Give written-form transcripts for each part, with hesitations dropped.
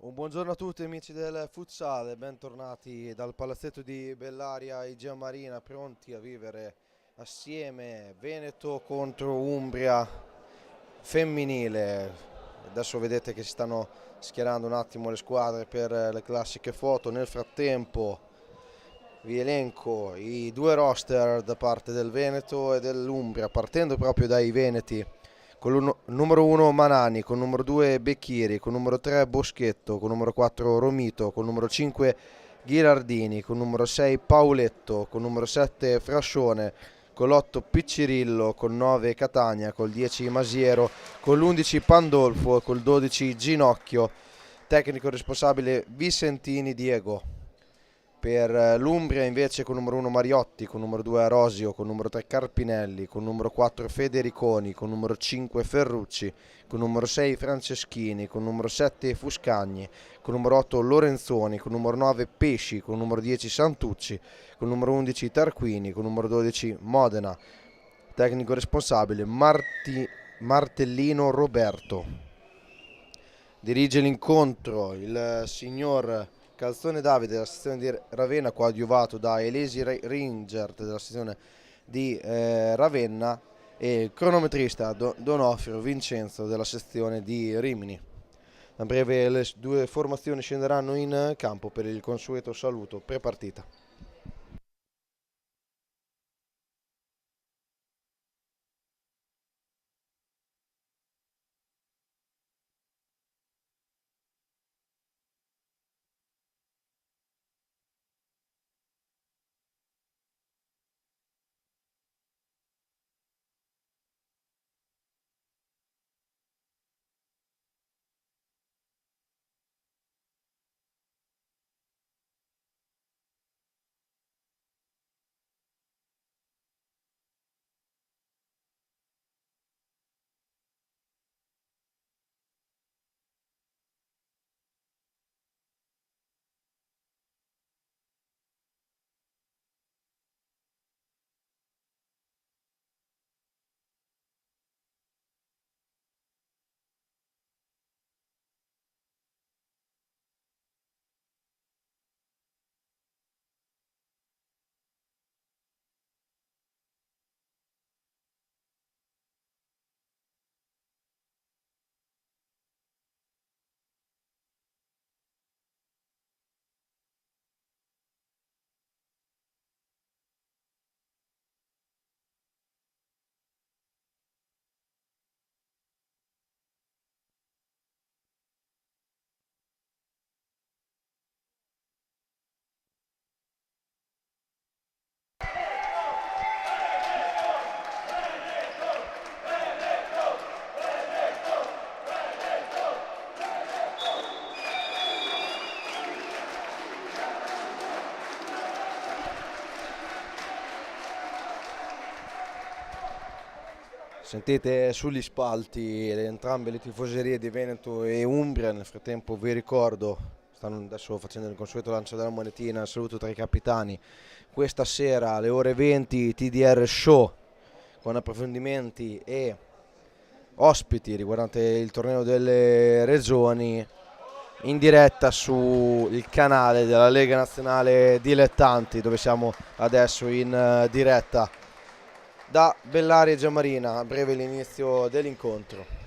Un buongiorno a tutti amici del futsal, bentornati dal palazzetto di Bellaria Igea Marina, pronti a vivere assieme Veneto contro Umbria femminile. Adesso vedete che si stanno schierando un attimo le squadre per le classiche foto. Nel frattempo vi elenco i due roster da parte del Veneto e dell'Umbria, partendo proprio dai Veneti. Con numero 1 Manani, con numero 2 Becchiri, con numero 3 Boschetto, con numero 4 Romito, con numero 5 Ghirardini, con numero 6 Pauletto, con numero 7 Frascione, con l'8 Piccirillo, con 9 Catania, col 10 Masiero, con l'11 Pandolfo e col 12 Ginocchio. Tecnico responsabile Vicentini Diego. Per l'Umbria invece con numero 1 Mariotti, con numero 2 Arosio, con numero 3 Carpinelli, con numero 4 Federiconi, con numero 5 Ferrucci, con numero 6 Franceschini, con numero 7 Fuscagni, con numero 8 Lorenzoni, con numero 9 Pesci, con numero 10 Santucci, con numero 11 Tarquini, con numero 12 Modena. Tecnico responsabile Martellino Roberto. Dirige l'incontro il signor Calzone Davide della sezione di Ravenna, coadiuvato da Elisi Ringert della sezione di Ravenna e il cronometrista Donofrio Vincenzo della sezione di Rimini. A breve le due formazioni scenderanno in campo per il consueto saluto pre-partita. Sentite sugli spalti entrambe le tifoserie di Veneto e Umbria. Nel frattempo vi ricordo, stanno adesso facendo il consueto lancio della monetina, il saluto tra i capitani. Questa sera alle ore 20 TDR Show con approfondimenti e ospiti riguardante il torneo delle regioni in diretta sul canale della Lega Nazionale Dilettanti, dove siamo adesso in diretta da Bellaria e Giamarina. A breve l'inizio dell'incontro.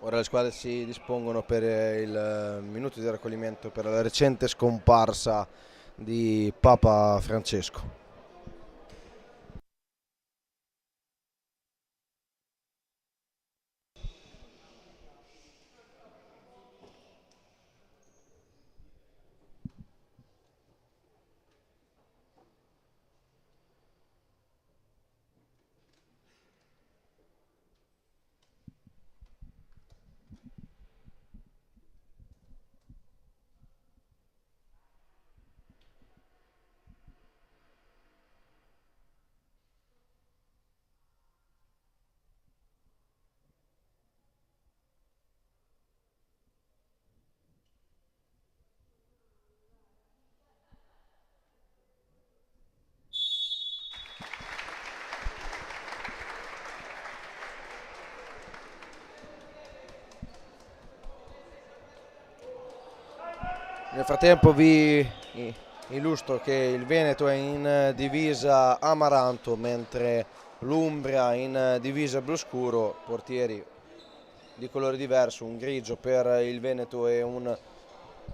Ora le squadre si dispongono per il minuto di raccoglimento per la recente scomparsa di Papa Francesco. Nel frattempo vi illustro che il Veneto è in divisa amaranto, mentre l'Umbria in divisa blu scuro, portieri di colore diverso, un grigio per il Veneto e un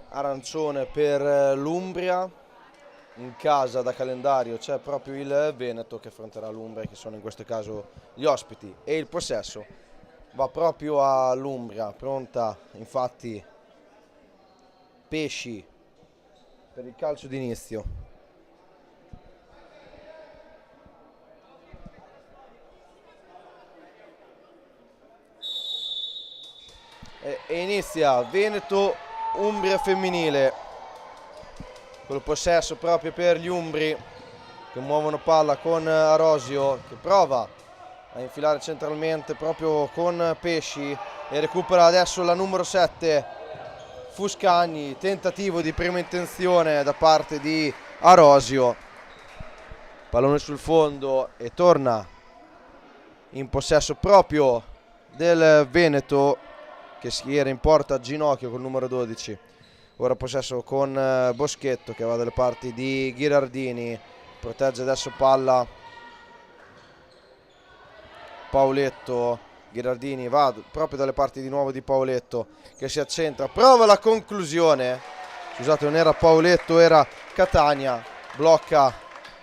arancione per l'Umbria. In casa da calendario c'è proprio il Veneto che affronterà l'Umbria, che sono in questo caso gli ospiti, e il possesso va proprio all'Umbria, pronta infatti Pesci per il calcio d'inizio. E inizia Veneto Umbria femminile, col possesso proprio per gli umbri che muovono palla con Arosio, che prova a infilare centralmente proprio con Pesci e recupera adesso la numero 7 Fuscagni. Tentativo di prima intenzione da parte di Arosio, pallone sul fondo e torna in possesso proprio del Veneto, che si era in porta a ginocchio col numero 12. Ora possesso con Boschetto, che va dalle parti di Ghirardini, protegge adesso palla Pauletto. Ghirardini va proprio dalle parti di nuovo di Pauletto, che si accentra, prova la conclusione, scusate, non era Pauletto, era Catania, blocca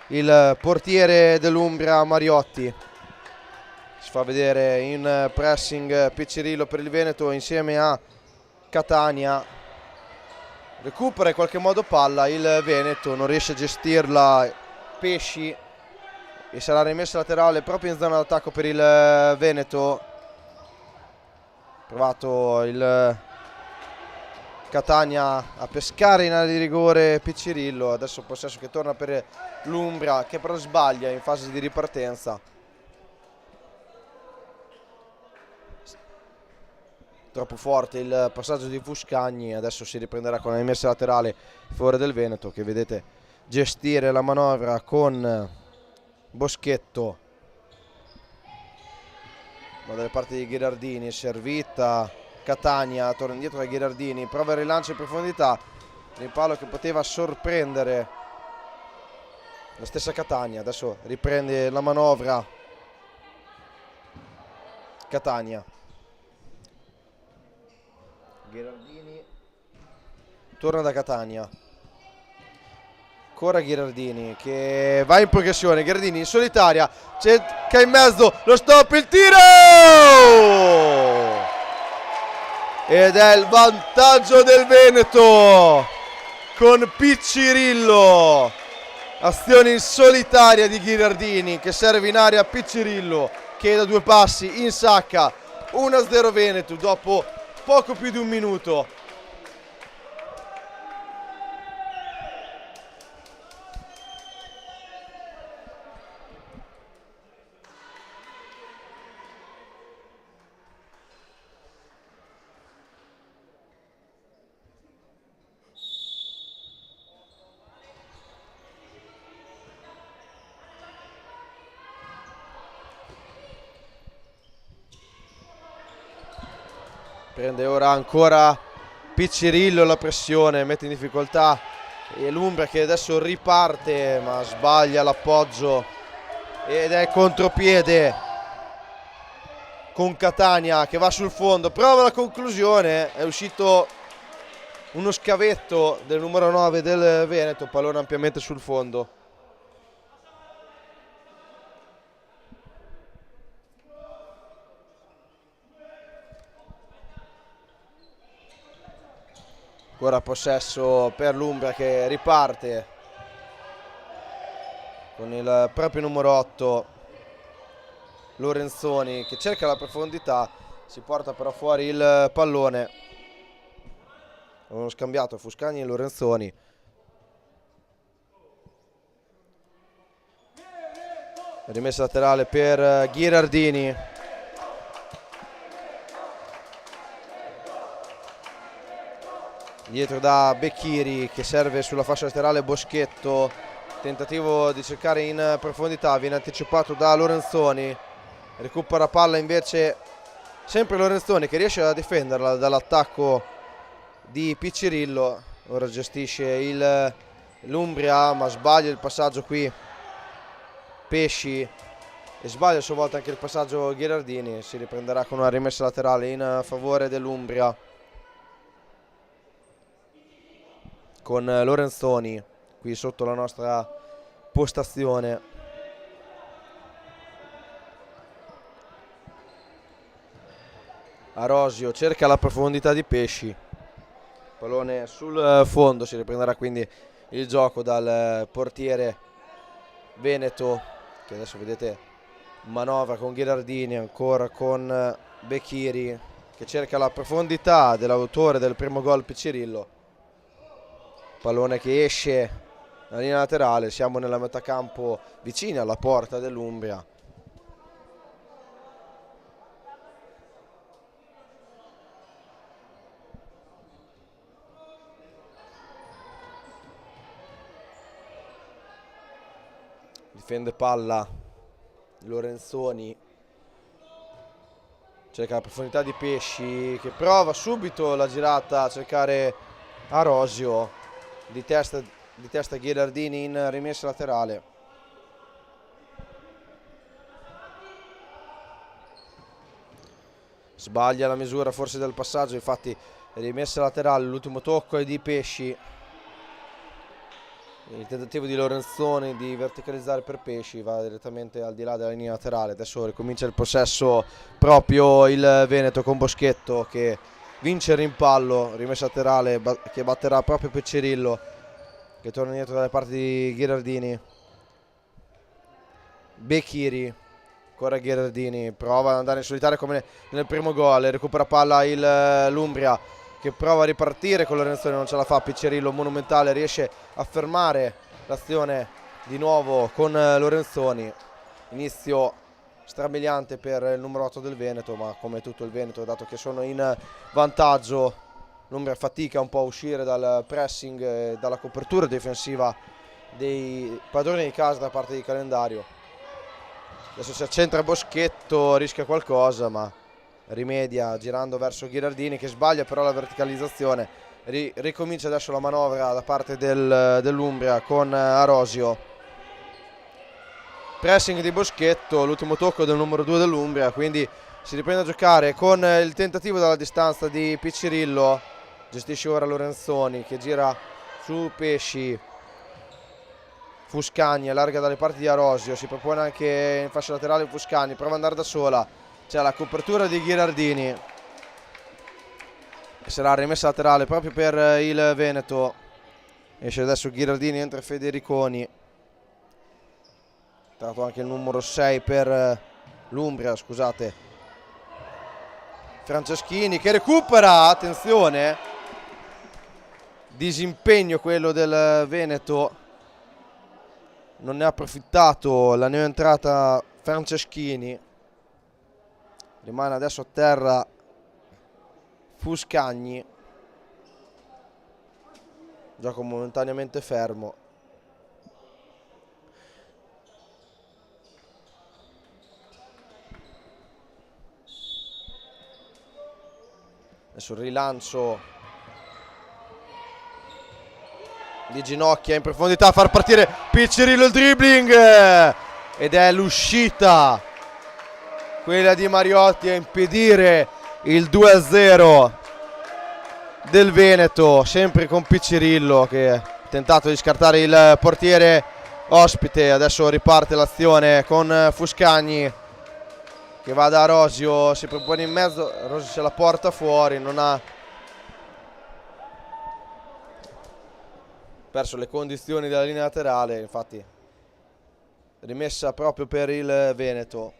il portiere dell'Umbria Mariotti. Si fa vedere in pressing Piccirillo per il Veneto insieme a Catania, recupera in qualche modo palla il Veneto, non riesce a gestirla Pesci e sarà rimessa laterale proprio in zona d'attacco per il Veneto. Provato il Catania a pescare in area di rigore Piccirillo, adesso possesso che torna per l'Umbria, che però sbaglia in fase di ripartenza. Troppo forte il passaggio di Fuscagni, adesso si riprenderà con la rimessa laterale in favore del Veneto, che vedete gestire la manovra con Boschetto, ma dalle parti di Ghirardini, servita Catania, torna indietro da Ghirardini, prova il rilancio in profondità, rimpallo che poteva sorprendere la stessa Catania, adesso riprende la manovra Catania. Ghirardini torna da Catania, ancora Ghirardini che va in progressione, Ghirardini in solitaria, cerca in mezzo, lo stop, il tiro! Ed è il vantaggio del Veneto con Piccirillo, azione in solitaria di Ghirardini che serve in area Piccirillo che da due passi insacca 1-0 Veneto dopo poco più di un minuto. Prende ora ancora Piccirillo la pressione, mette in difficoltà e l'Umbria che adesso riparte ma sbaglia l'appoggio ed è contropiede con Catania che va sul fondo, prova la conclusione, è uscito uno scavetto del numero 9 del Veneto, pallone ampiamente sul fondo. Ora possesso per l'Umbria che riparte con il proprio numero 8 Lorenzoni che cerca la profondità, si porta però fuori il pallone. Avevano scambiato Fuscagni e Lorenzoni. Rimessa laterale per Ghirardini. Dietro da Becchiri che serve sulla fascia laterale Boschetto. Tentativo di cercare in profondità, viene anticipato da Lorenzoni. Recupera palla invece sempre Lorenzoni che riesce a difenderla dall'attacco di Piccirillo. Ora gestisce l'Umbria, ma sbaglia il passaggio qui Pesci e sbaglia a sua volta anche il passaggio Ghirardini. Si riprenderà con una rimessa laterale in favore dell'Umbria con Lorenzoni qui sotto la nostra postazione. Arosio cerca la profondità di Pesci, pallone sul fondo, si riprenderà quindi il gioco dal portiere Veneto che adesso vedete manovra con Ghirardini, ancora con Becchiri che cerca la profondità dell'autore del primo gol Piccirillo. Pallone che esce dalla linea laterale, siamo nella metà campo vicini alla porta dell'Umbria. Difende palla Lorenzoni, cerca la profondità di Pesci che prova subito la girata a cercare Arosio. Di testa Ghirardini in rimessa laterale. Sbaglia la misura forse del passaggio, infatti rimessa laterale, l'ultimo tocco è di Pesci. Il tentativo di Lorenzoni di verticalizzare per Pesci va direttamente al di là della linea laterale. Adesso ricomincia il possesso proprio il Veneto con Boschetto che vince il rimpallo, rimessa laterale che batterà proprio Piccirillo che torna indietro dalle parti di Ghirardini. Becchiri, ancora Ghirardini, prova ad andare in solitario come nel primo gol, recupera palla l'Umbria che prova a ripartire con Lorenzoni, non ce la fa, Piccirillo monumentale, riesce a fermare l'azione di nuovo con Lorenzoni. Inizio strabiliante per il numero 8 del Veneto, ma come tutto il Veneto, dato che sono in vantaggio, l'Umbria fatica un po' a uscire dal pressing e dalla copertura difensiva dei padroni di casa da parte di Calendario. Adesso si accentra Boschetto, rischia qualcosa, ma rimedia girando verso Ghirardini che sbaglia però la verticalizzazione. Ricomincia adesso la manovra da parte dell'Umbria con Arosio. Pressing di Boschetto, l'ultimo tocco del numero 2 dell'Umbria, quindi si riprende a giocare con il tentativo dalla distanza di Piccirillo. Gestisce ora Lorenzoni che gira su Pesci. Fuscagni allarga dalle parti di Arosio, si propone anche in fascia laterale Fuscagni, prova ad andare da sola, c'è la copertura di Ghirardini e sarà rimessa laterale proprio per il Veneto. Esce adesso Ghirardini, entra Federiconi, entrato anche il numero 6 per l'Umbria, scusate, Franceschini che recupera, attenzione, disimpegno quello del Veneto, non ne ha approfittato la neoentrata Franceschini. Rimane adesso a terra Fuscagni, gioco momentaneamente fermo. Adesso il rilancio di Ginocchia in profondità a far partire Piccirillo, il dribbling ed è l'uscita quella di Mariotti a impedire il 2-0 del Veneto, sempre con Piccirillo che ha tentato di scartare il portiere ospite. Adesso riparte l'azione con Fuscagni che va da Rosio, si propone in mezzo, Rosio se la porta fuori, non ha perso le condizioni della linea laterale, infatti rimessa proprio per il Veneto.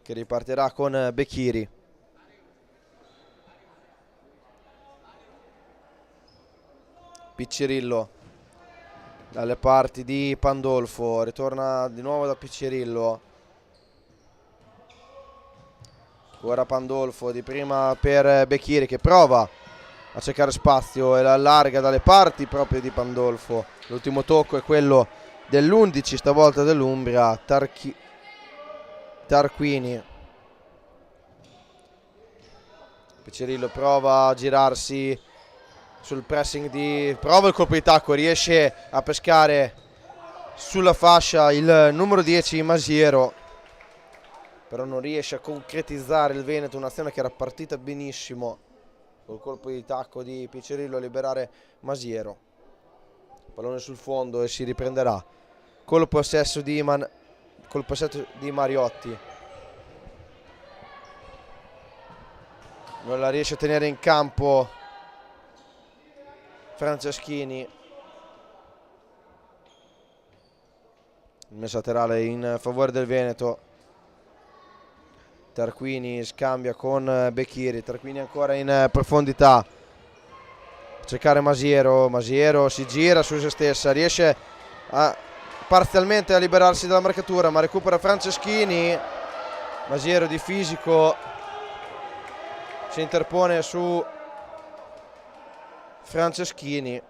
Che ripartirà con Becchiri. Piccirillo dalle parti di Pandolfo, ritorna di nuovo da Piccirillo. Ora Pandolfo di prima per Becchiri che prova a cercare spazio e la allarga dalle parti proprio di Pandolfo. L'ultimo tocco è quello dell'11, stavolta dell'Umbria, Tarquini. Piccirillo prova a girarsi sul pressing prova il colpo di tacco, riesce a pescare sulla fascia il numero 10 Masiero, però non riesce a concretizzare il Veneto, un'azione che era partita benissimo col colpo di tacco di Piccirillo a liberare Masiero. Pallone sul fondo e si riprenderà col possesso di Mariotti. Non la riesce a tenere in campo Franceschini. Messa laterale in favore del Veneto. Tarquini scambia con Becchiri. Tarquini ancora in profondità. Cercare Masiero. Masiero si gira su se stessa. Riesce parzialmente a liberarsi dalla marcatura, ma recupera Franceschini. Masiero di fisico si interpone su Franceschini.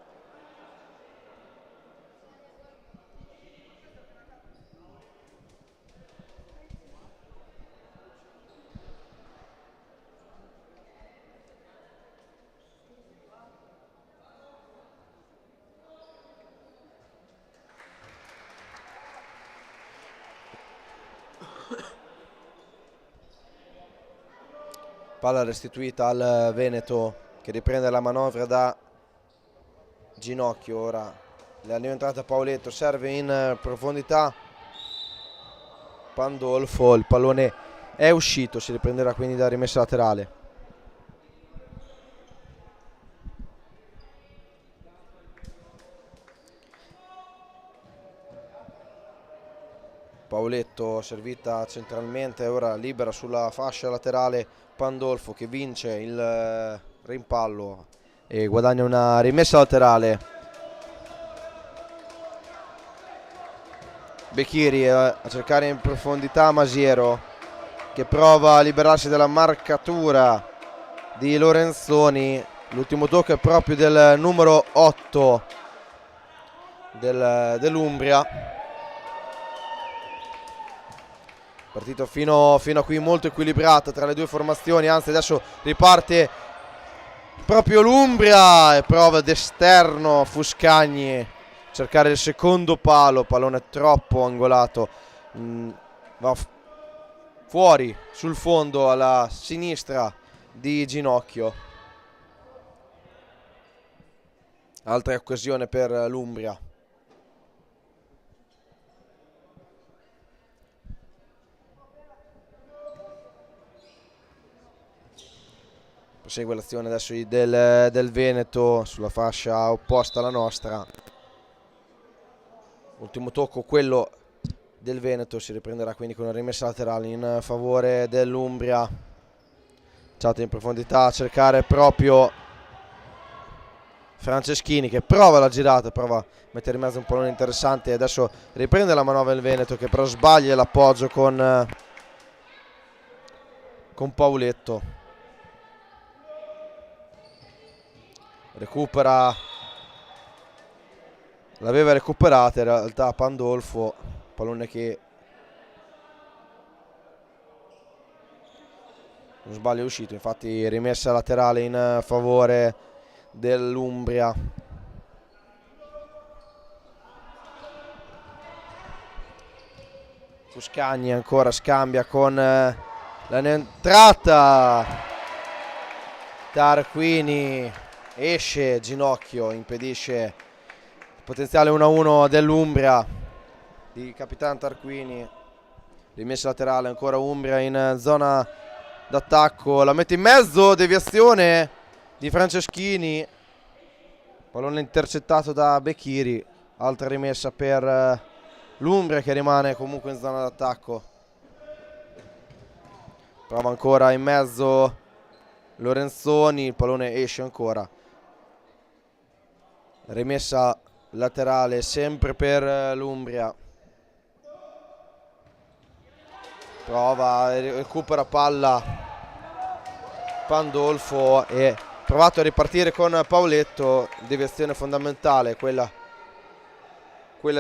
Palla restituita al Veneto che riprende la manovra da Ginocchio. Ora la new entrata Pauletto, serve in profondità Pandolfo, il pallone è uscito, si riprenderà quindi da rimessa laterale. Pauletto servita centralmente, ora libera sulla fascia laterale Pandolfo che vince il rimpallo e guadagna una rimessa laterale. Becchiri a cercare in profondità Masiero che prova a liberarsi dalla marcatura di Lorenzoni. L'ultimo tocco è proprio del numero 8 dell'Umbria. Partito fino a qui molto equilibrato tra le due formazioni, anzi adesso riparte proprio l'Umbria e prova d'esterno Fuscagni a cercare il secondo palo, pallone troppo angolato, va fuori sul fondo alla sinistra di Ginocchio. Altra occasione per l'Umbria. Prosegue l'azione adesso del Veneto sulla fascia opposta alla nostra. Ultimo tocco quello del Veneto, si riprenderà quindi con una rimessa laterale in favore dell'Umbria. Ciato in profondità a cercare proprio Franceschini che prova la girata, prova a mettere in mezzo un pallone interessante e adesso riprende la manovra del Veneto che però sbaglia l'appoggio con Pauletto. Recupera, l'aveva recuperata in realtà Pandolfo, pallone che non sbaglio è uscito, infatti rimessa laterale in favore dell'Umbria. Fuscagni ancora scambia con l'entrata. Tarquini esce, Ginocchio impedisce il potenziale 1-1 dell'Umbria di Capitan Tarquini. Rimessa laterale ancora Umbria in zona d'attacco, la mette in mezzo, deviazione di Franceschini, pallone intercettato da Becchiri, altra rimessa per l'Umbria che rimane comunque in zona d'attacco. Prova ancora in mezzo Lorenzoni, il pallone esce ancora. Rimessa laterale sempre per l'Umbria. Prova, recupera palla Pandolfo e provato a ripartire con Pauletto, deviazione fondamentale quella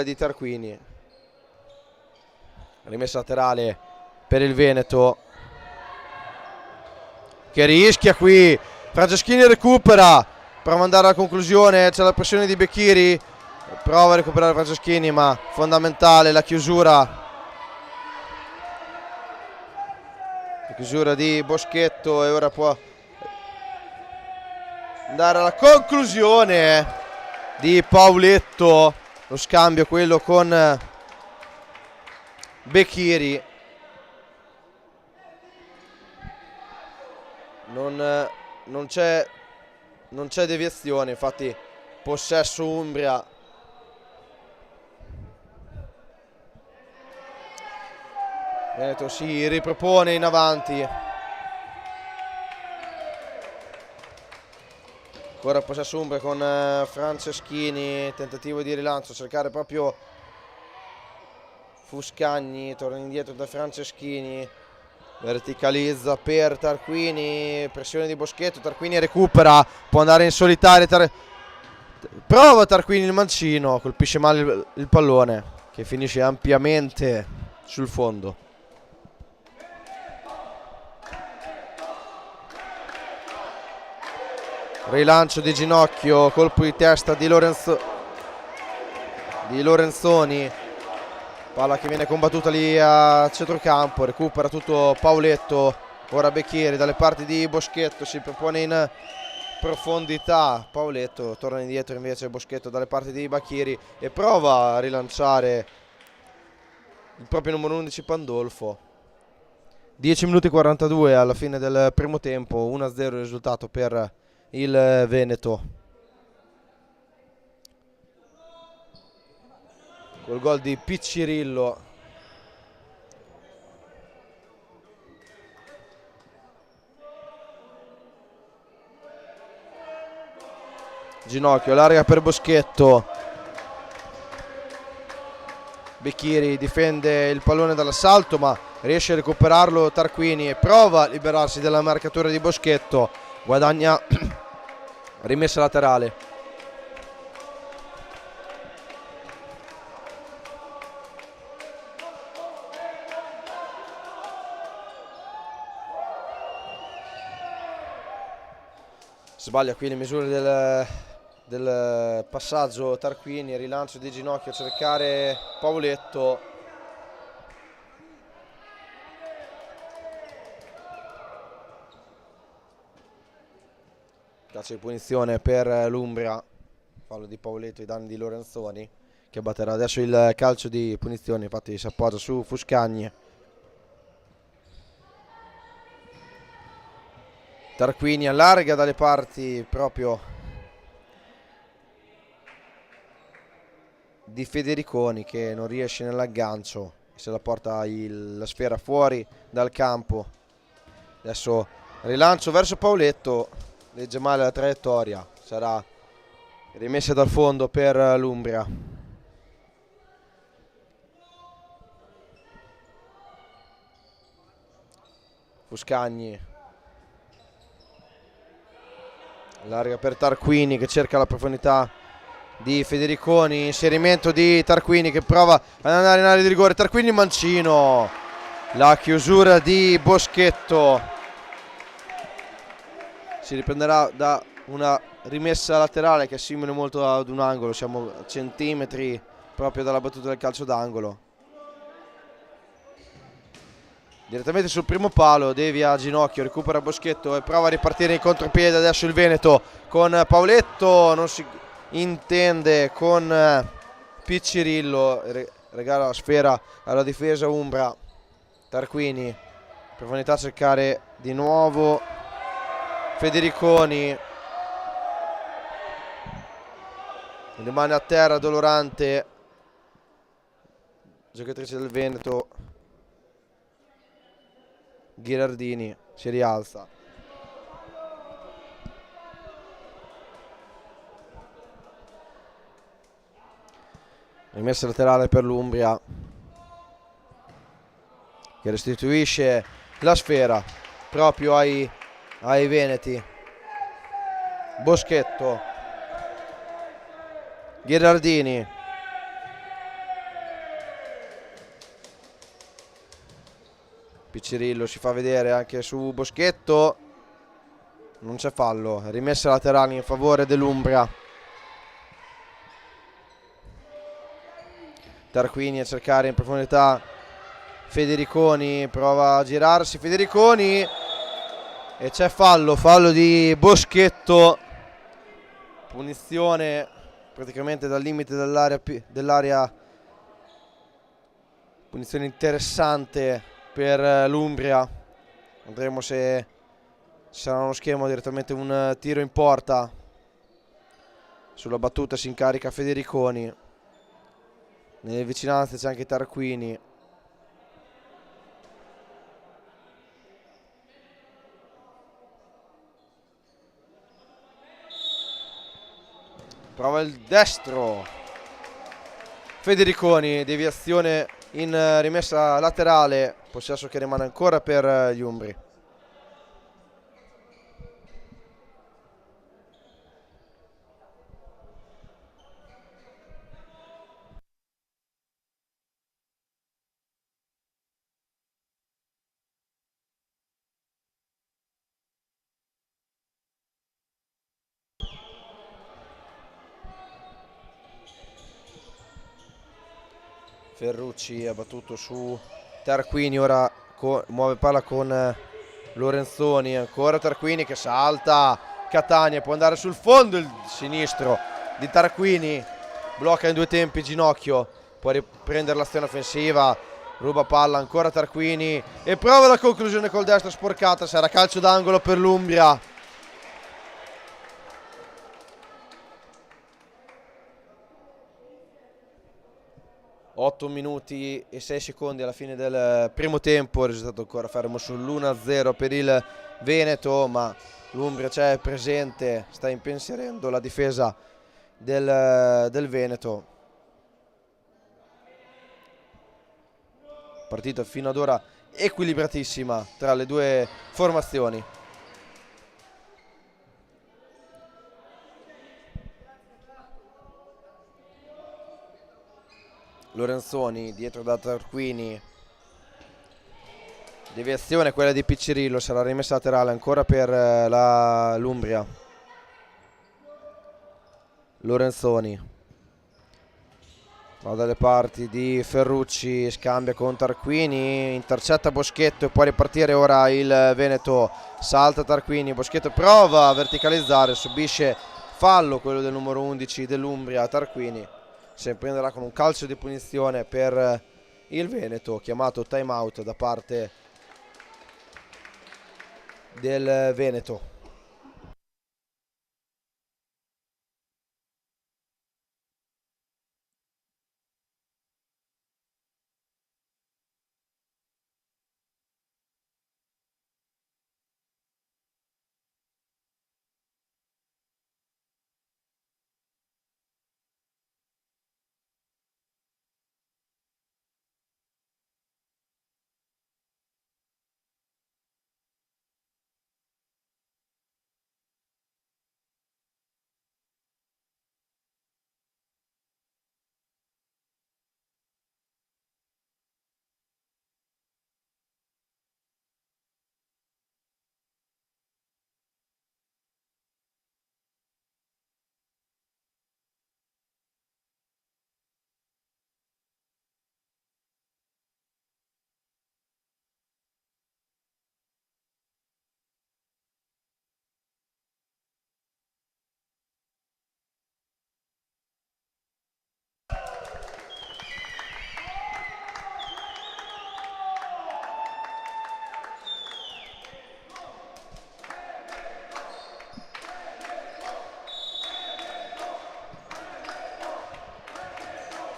di Tarquini. Rimessa laterale per il Veneto che rischia qui, Franceschini recupera, prova ad andare alla conclusione, c'è la pressione di Becchiri, prova a recuperare Franceschini ma fondamentale la chiusura di Boschetto e ora può andare alla conclusione di Pauletto, lo scambio quello con Becchiri. Non c'è deviazione, infatti possesso Umbria. Veneto si ripropone in avanti. Ancora possesso Umbria con Franceschini, tentativo di rilancio, cercare proprio Fuscagni, torna indietro da Franceschini, verticalizza per Tarquini, pressione di Boschetto, Tarquini recupera, può andare in solitaria, prova Tarquini il mancino, colpisce male il pallone che finisce ampiamente sul fondo. Rilancio di Ginocchio, colpo di testa di Lorenzoni, palla che viene combattuta lì a centrocampo, recupera tutto Pauletto, ora Becchiri dalle parti di Boschetto, si propone in profondità, Pauletto torna indietro invece Boschetto dalle parti di Becchiri e prova a rilanciare il proprio numero 11 Pandolfo. 10 minuti e 42 alla fine del primo tempo, 1-0 il risultato per il Veneto. Col gol di Piccirillo. Ginocchio, larga per Boschetto. Becchiri difende il pallone dall'assalto ma riesce a recuperarlo Tarquini e prova a liberarsi dalla marcatura di Boschetto. Guadagna rimessa laterale. Sbaglia qui le misure del passaggio Tarquini, rilancio di Ginocchio a cercare Pauletto. Calcio di punizione per l'Umbria, fallo di Pauletto ai danni di Lorenzoni che batterà adesso il calcio di punizione, infatti si appoggia su Fuscagni. Tarquini allarga dalle parti proprio di Federiconi che non riesce nell'aggancio, se la porta la sfera fuori dal campo. Adesso rilancio verso Pauletto, legge male la traiettoria, sarà rimessa dal fondo per l'Umbria. Fuscagni larga per Tarquini che cerca la profondità di Federiconi, inserimento di Tarquini che prova ad andare in area di rigore, Tarquini mancino, la chiusura di Boschetto, si riprenderà da una rimessa laterale che è simile molto ad un angolo, siamo a centimetri proprio dalla battuta del calcio d'angolo. direttamente sul primo palo, devia a ginocchio, recupera Boschetto e prova a ripartire in contropiede. Adesso il Veneto con Pauletto, non si intende con Piccirillo, regala la sfera alla difesa umbra. Tarquini, profondità a cercare di nuovo Federiconi, rimane a terra dolorante, giocatrice del Veneto. Ghirardini si rialza. Rimessa laterale per l'Umbria, che restituisce la sfera proprio ai veneti. Boschetto, Ghirardini, Piccirillo si fa vedere anche su Boschetto, non c'è fallo, rimessa laterale in favore dell'Umbria. Tarquini a cercare in profondità Federiconi, prova a girarsi Federiconi e c'è fallo di Boschetto, punizione praticamente dal limite dell'area, punizione interessante per l'Umbria. Vedremo se sarà uno schema direttamente un tiro in porta. Sulla battuta si incarica Federiconi, nelle vicinanze c'è anche Tarquini. Prova il destro Federiconi, deviazione in rimessa laterale, possesso che rimane ancora per gli umbri. Ferrucci ha battuto su Tarquini, ora muove palla con Lorenzoni, ancora Tarquini che salta, Catania può andare sul fondo, il sinistro di Tarquini blocca in due tempi ginocchio, può riprendere l'azione offensiva, ruba palla ancora Tarquini e prova la conclusione col destro sporcata, sarà calcio d'angolo per l'Umbria. 8 minuti e 6 secondi alla fine del primo tempo, il risultato ancora fermo sull'1-0 per il Veneto, ma l'Umbria c'è presente, sta impensierendo la difesa del Veneto. Partita fino ad ora equilibratissima tra le due formazioni. Lorenzoni dietro da Tarquini, deviazione quella di Piccirillo, sarà rimessa laterale ancora per l'Umbria. Lorenzoni va dalle parti di Ferrucci, scambia con Tarquini, intercetta Boschetto e può ripartire ora il Veneto. Salta Tarquini, Boschetto prova a verticalizzare, subisce fallo quello del numero 11 dell'Umbria. Tarquini si prenderà con un calcio di punizione per il Veneto, chiamato time out da parte del Veneto.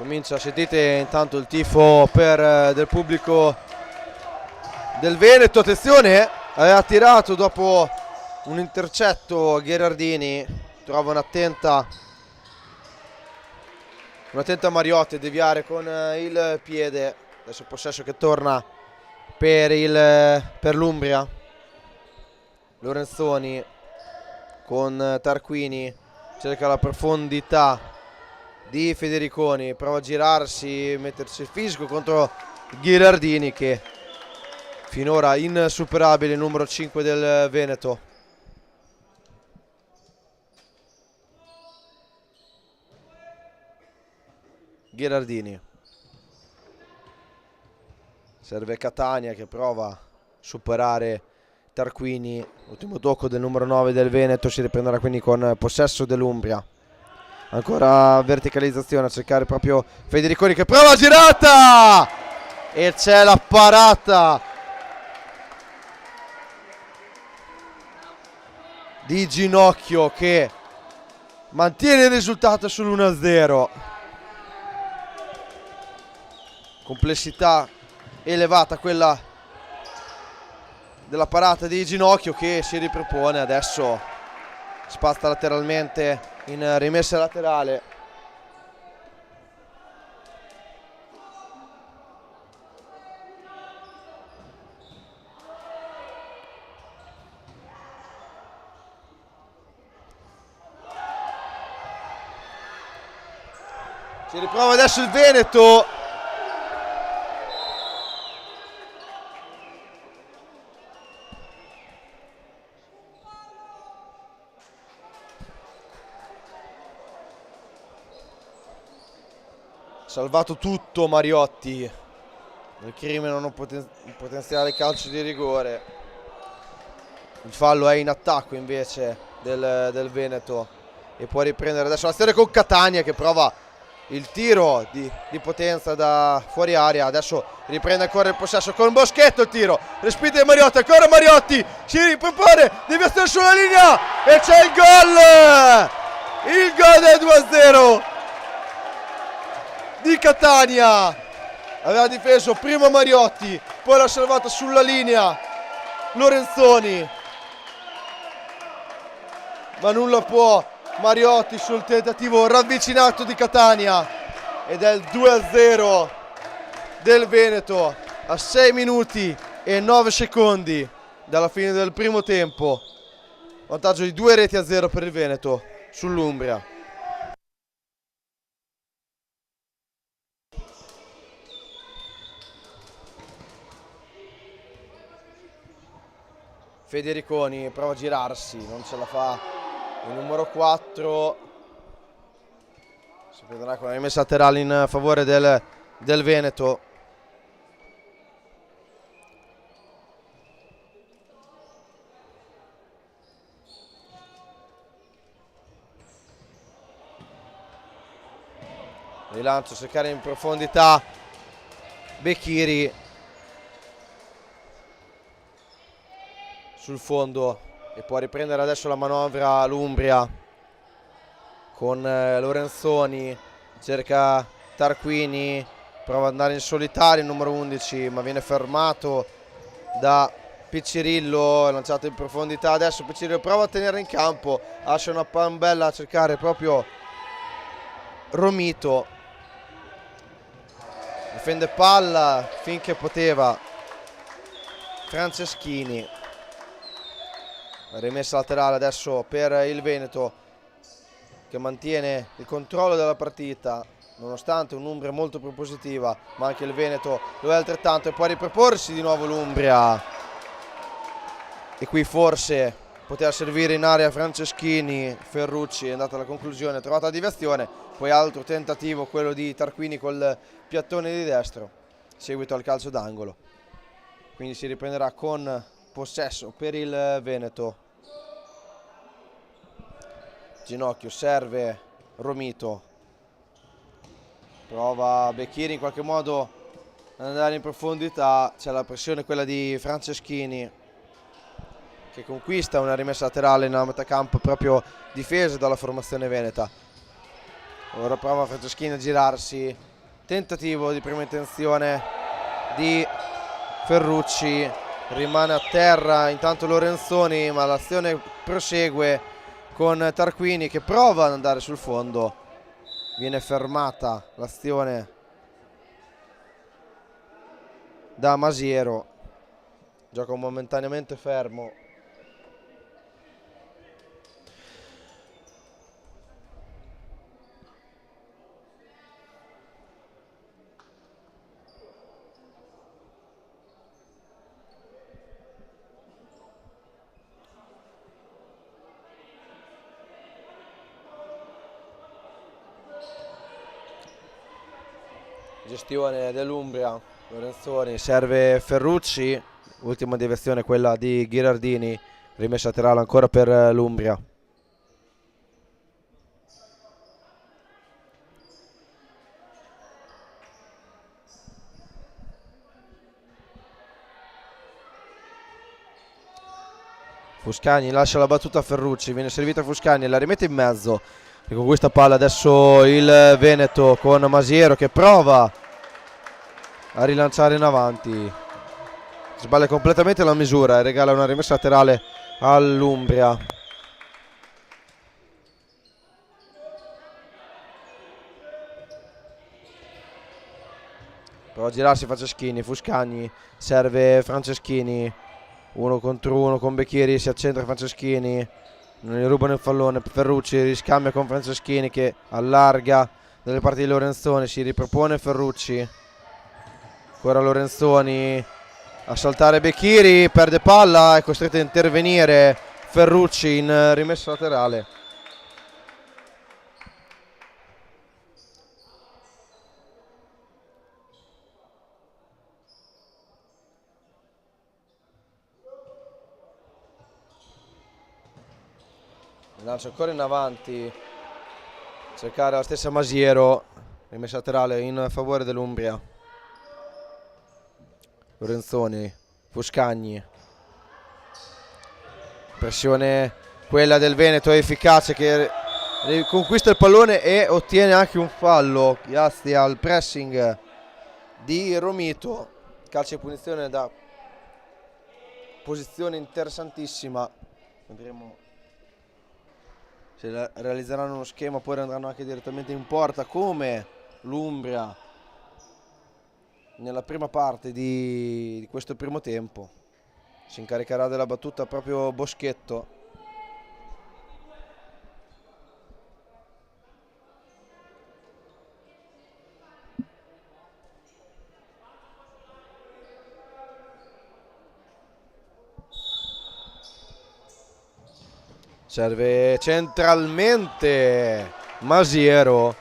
Comincia, sentite intanto il tifo del pubblico del Veneto. Attenzione, aveva tirato dopo un intercetto Gherardini, trova un'attenta Mariotti a deviare con il piede. Adesso possesso che torna per l'Umbria. Lorenzoni con Tarquini, cerca la profondità di Federiconi, prova a girarsi, mettersi il fisico contro Gherardini, che finora insuperabile, numero 5 del Veneto. Gherardini, serve Catania che prova a superare Tarquini, ultimo tocco del numero 9 del Veneto, si riprenderà quindi con possesso dell'Umbria. Ancora verticalizzazione a cercare proprio Federiconi che prova girata e c'è la parata di Ginocchio che mantiene il risultato sull'1-0. Complessità elevata quella della parata di Ginocchio, che si ripropone, adesso spazza lateralmente in rimessa laterale. Si riprova adesso il Veneto. Salvato tutto Mariotti, nel crimine un potenziale calcio di rigore. Il fallo è in attacco invece del Veneto e può riprendere adesso l'azione con Catania che prova il tiro di potenza da fuori area. Adesso riprende ancora il possesso con Boschetto, il tiro respinto di Mariotti, ancora Mariotti si ripropone, deviazione sulla linea e c'è il gol del 2-0 di Catania. Aveva difeso prima Mariotti, poi l'ha salvata sulla linea Lorenzoni, ma nulla può Mariotti sul tentativo ravvicinato di Catania ed è il 2-0 del Veneto a 6 minuti e 9 secondi dalla fine del primo tempo. Vantaggio di 2-0 per il Veneto sull'Umbria. Federiconi prova a girarsi, non ce la fa il numero 4. Si prenderà con la rimessa laterale in favore del Veneto. Rilancio, cercare in profondità Becchiri sul fondo e può riprendere adesso la manovra l'Umbria con Lorenzoni, cerca Tarquini, prova ad andare in solitario il numero 11 ma viene fermato da Piccirillo, lanciato in profondità. Adesso Piccirillo prova a tenere in campo, lascia una pambella a cercare proprio Romito, difende palla finché poteva Franceschini. Rimessa laterale adesso per il Veneto che mantiene il controllo della partita nonostante un'Umbria molto propositiva, ma anche il Veneto lo è altrettanto e può riproporsi di nuovo l'Umbria e qui forse poteva servire in area Franceschini. Ferrucci è andata alla conclusione, ha trovato la deviazione, poi altro tentativo quello di Tarquini col piattone di destro, seguito al calcio d'angolo, quindi si riprenderà con possesso per il Veneto. Ginocchio, serve Romito, prova Becchiri in qualche modo ad andare in profondità, c'è la pressione quella di Franceschini che conquista una rimessa laterale nella metà campo proprio difesa dalla formazione veneta. Ora prova Franceschini a girarsi, tentativo di prima intenzione di Ferrucci, rimane a terra intanto Lorenzoni, ma l'azione prosegue con Tarquini che prova ad andare sul fondo, viene fermata l'azione da Masiero, gioco momentaneamente fermo. Gestione dell'Umbria, Lorenzoni, serve Ferrucci, ultima deviazione quella di Ghirardini, rimessa laterale ancora per l'Umbria. Fuscagni lascia la battuta a Ferrucci, viene servita a Fuscagni, la rimette in mezzo e con questa palla adesso il Veneto con Masiero che prova a rilanciare in avanti, sbaglia completamente la misura e regala una rimessa laterale all'Umbria. Prova a girarsi Franceschini, Fuscagni serve Franceschini, 1 contro 1 con Becchieri, si accentra Franceschini, non gli rubano il pallone, Ferrucci riscambia con Franceschini che allarga dalle parti di Lorenzoni, si ripropone Ferrucci, ancora Lorenzoni a saltare Becchieri, perde palla, è costretto a intervenire Ferrucci in rimessa laterale. Lancio ancora in avanti, cercare la stessa Masiero, rimessa laterale in favore dell'Umbria. Lorenzoni, Fuscagni, pressione quella del Veneto efficace che conquista il pallone e ottiene anche un fallo grazie al pressing di Romito, calcio di punizione da posizione interessantissima, vedremo se realizzeranno uno schema, poi andranno anche direttamente in porta come l'Umbria nella prima parte di questo primo tempo. Si incaricherà della battuta proprio Boschetto. Serve centralmente Masiero,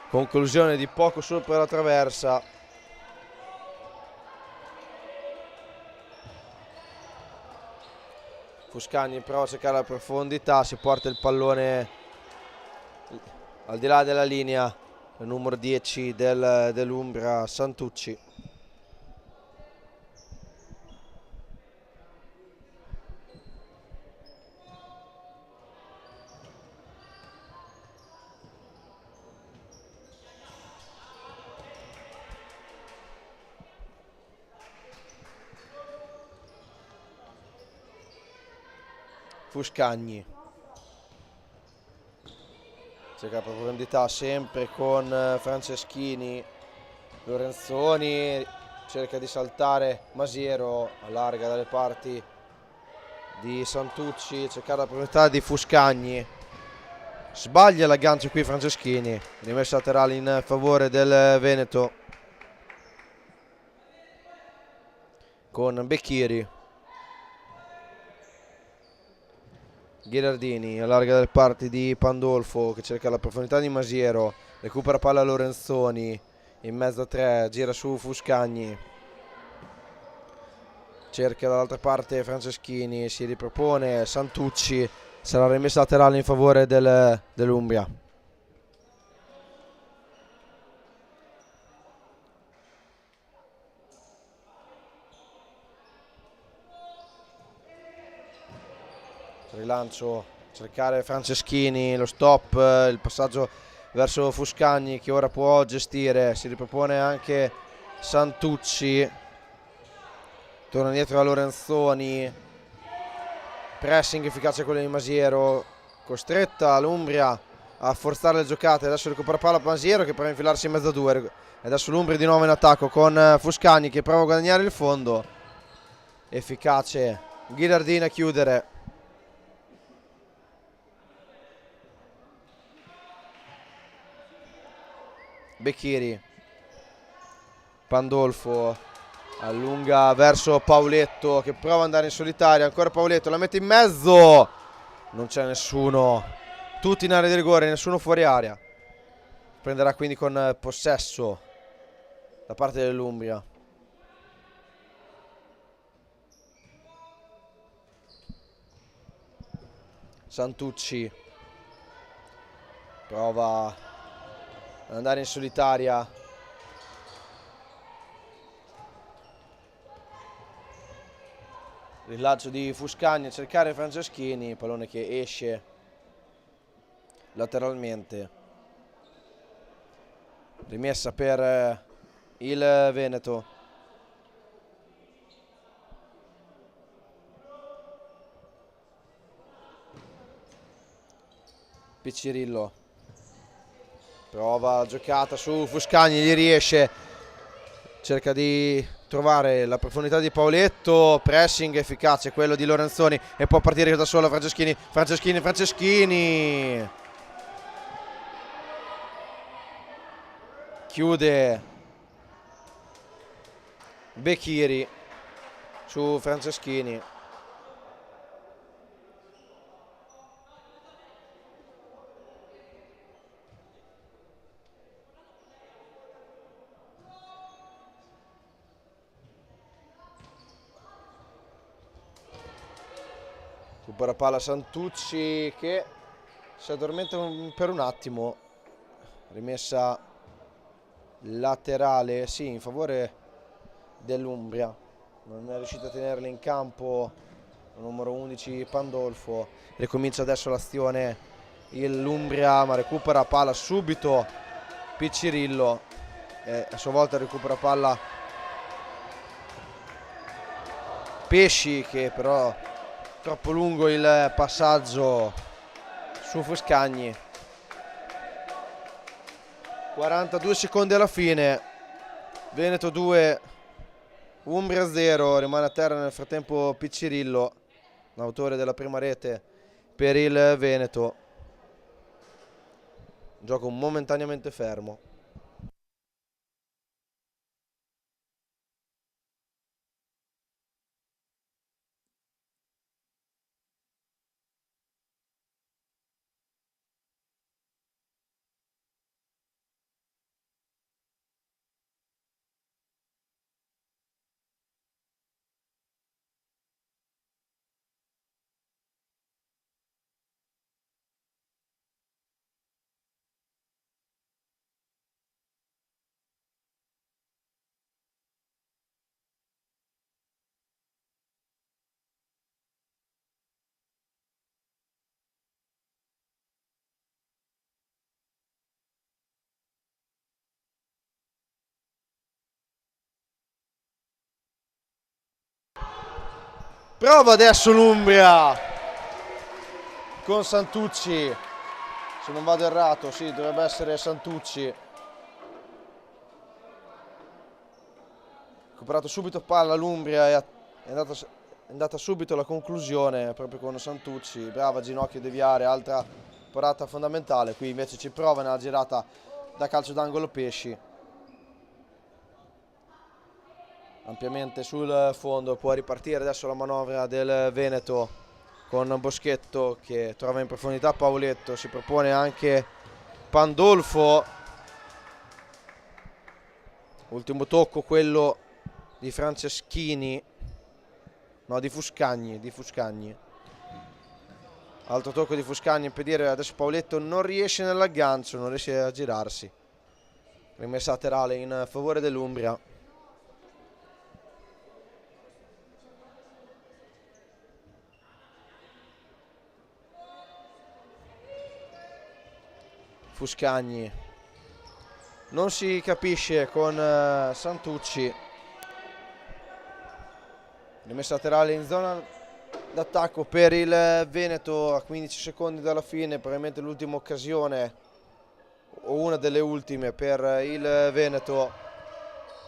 conclusione di poco sopra la traversa. Fuscagni prova a cercare la profondità, si porta il pallone al di là della linea, il numero 10 dell'Umbria, Santucci. Fuscagni cerca la profondità sempre con Franceschini, Lorenzoni cerca di saltare Masiero, allarga dalle parti di Santucci, cercare la profondità di Fuscagni, sbaglia l'aggancio qui Franceschini, rimessa laterale in favore del Veneto con Becchieri. Ghirardini allarga dalle parti di Pandolfo che cerca la profondità di Masiero, recupera palla Lorenzoni, in mezzo a tre, gira su Fuscagni, cerca dall'altra parte Franceschini, si ripropone Santucci, sarà rimessa laterale in favore dell'Umbria. Rilancio, cercare Franceschini, lo stop, il passaggio verso Fuscagni che ora può gestire, si ripropone anche Santucci, torna dietro a Lorenzoni, pressing efficace quello di Masiero, costretta l'Umbria a forzare le giocate, adesso recupera palla Masiero che prova a infilarsi in mezzo a due, adesso l'Umbria di nuovo in attacco con Fuscagni che prova a guadagnare il fondo, efficace Ghilardini a chiudere. Becchiri, Pandolfo allunga verso Pauletto che prova ad andare in solitaria, ancora Pauletto, la mette in mezzo, non c'è nessuno, tutti in area di rigore, nessuno fuori area, prenderà quindi con possesso da parte dell'Umbria. Santucci prova ad andare in solitaria, rilancio di Fuscagni a cercare Franceschini, pallone che esce lateralmente, rimessa per il Veneto. Piccirillo prova la giocata su Fuscagni, gli riesce, cerca di trovare la profondità di Pauletto, pressing efficace quello di Lorenzoni e può partire da solo Franceschini, chiude Becchiri su Franceschini. Recupera palla Santucci che si addormenta per un attimo, rimessa laterale, sì, in favore dell'Umbria, non è riuscito a tenerla in campo il numero 11 Pandolfo, ricomincia adesso l'azione l'Umbria ma recupera palla subito Piccirillo e a sua volta recupera palla Pesci che però troppo lungo il passaggio su Fuscagni. 42 secondi alla fine, Veneto 2 Umbria 0, rimane a terra nel frattempo Piccirillo, l'autore della prima rete per il Veneto. Gioco momentaneamente fermo. Prova adesso l'Umbria con Santucci, se non vado errato, sì, dovrebbe essere Santucci. Recuperato subito palla l'Umbria e è andata subito alla conclusione proprio con Santucci, brava ginocchio deviare, altra parata fondamentale. Qui invece ci prova nella girata da calcio d'angolo Pesci, ampiamente sul fondo, può ripartire adesso la manovra del Veneto con Boschetto che trova in profondità Pauletto, si propone anche Pandolfo, ultimo tocco quello di Franceschini, no, di Fuscagni, altro tocco di Fuscagni, impedire adesso Pauletto non riesce nell'aggancio, non riesce a girarsi, rimessa laterale in favore dell'Umbria. Fuscagni, non si capisce con Santucci, rimessa laterale in zona d'attacco per il Veneto a 15 secondi dalla fine, probabilmente l'ultima occasione o una delle ultime per il Veneto.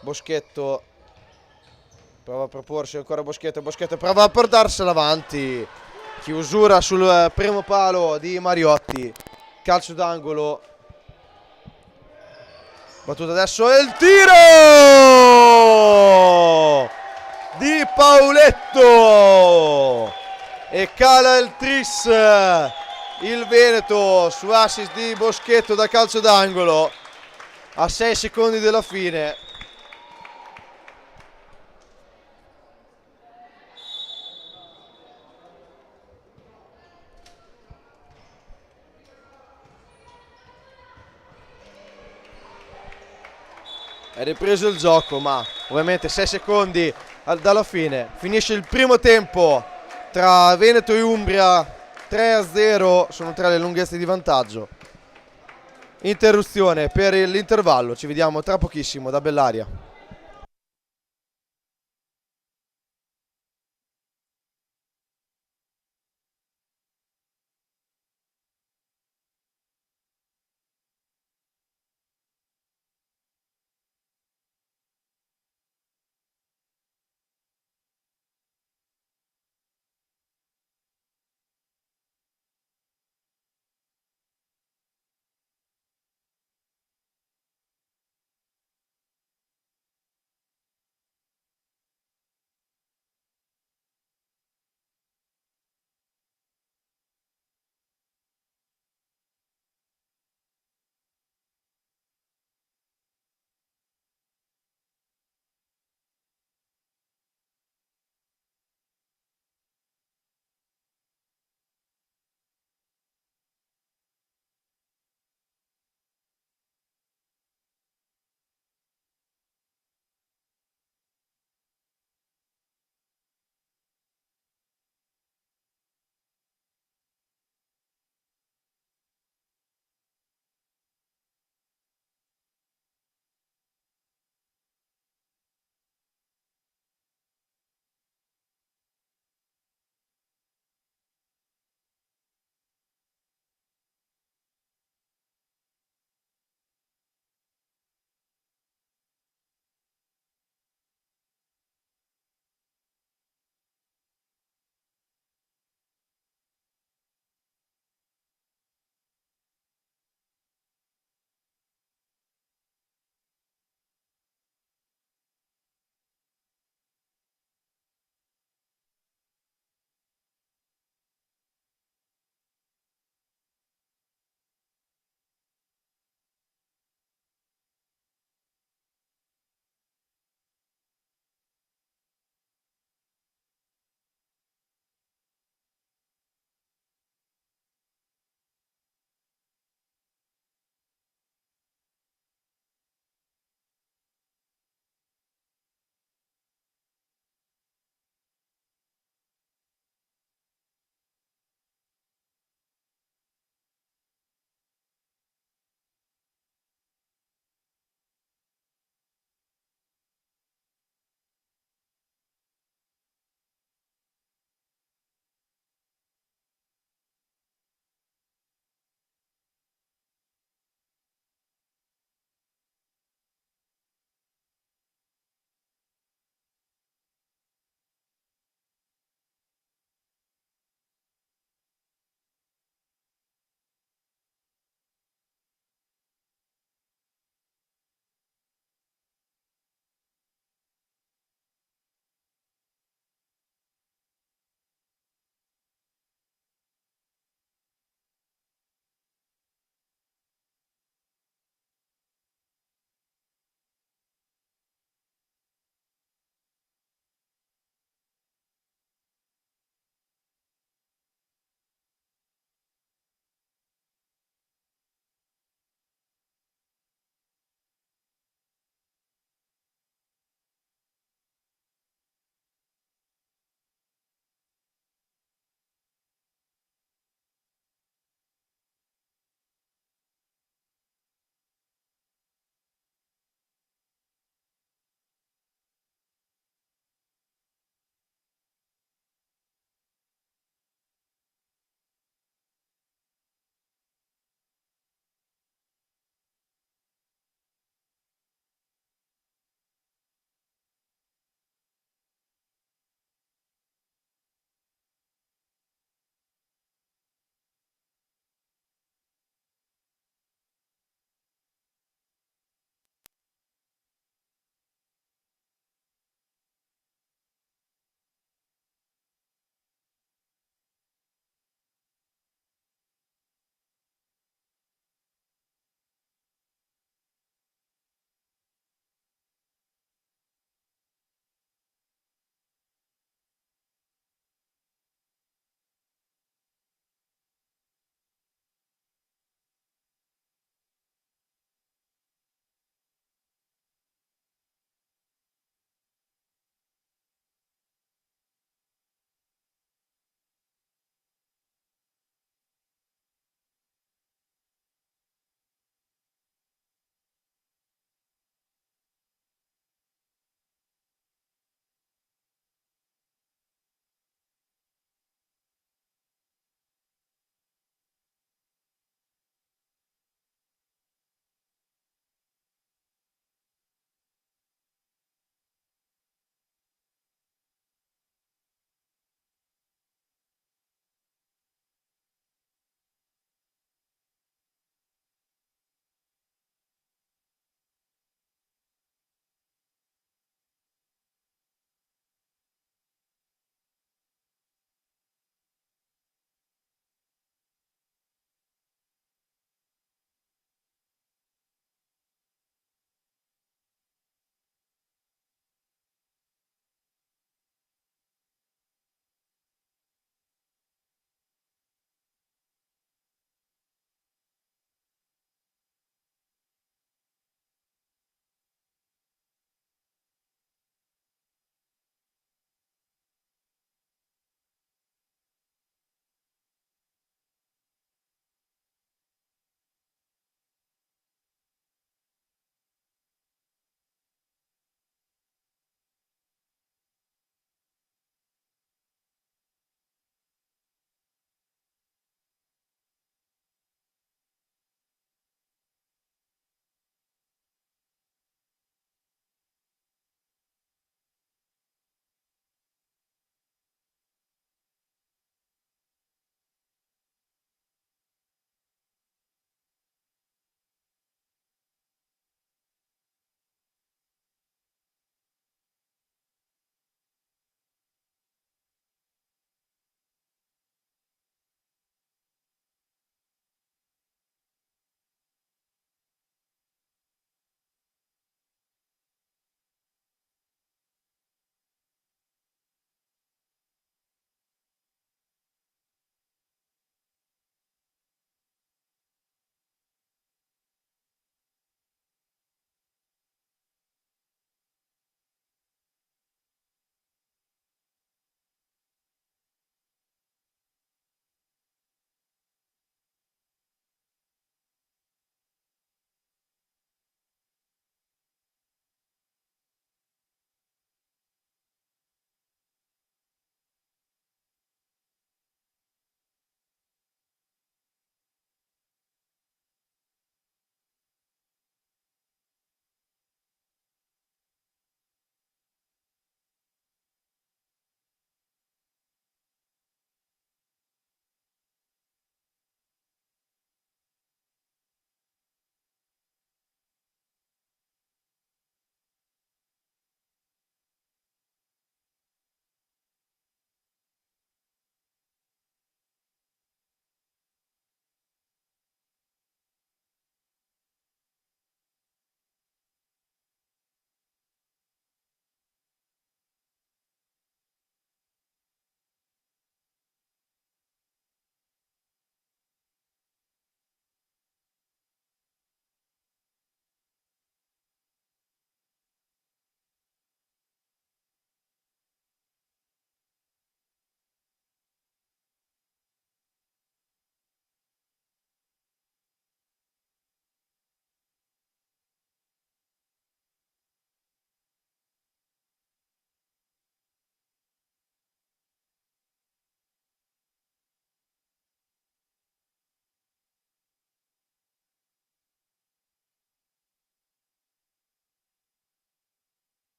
Boschetto prova a proporsi ancora, Boschetto prova a portarsela avanti, chiusura sul primo palo di Mariotti, calcio d'angolo, battuta adesso e il tiro di Pauletto e cala il tris il Veneto su assist di Boschetto da calcio d'angolo a 6 secondi dalla fine. È ripreso il gioco, ma ovviamente 6 secondi dalla fine finisce il primo tempo tra Veneto e Umbria. 3-0, sono 3 le lunghezze di vantaggio. Interruzione per l'intervallo, ci vediamo tra pochissimo da Bellaria.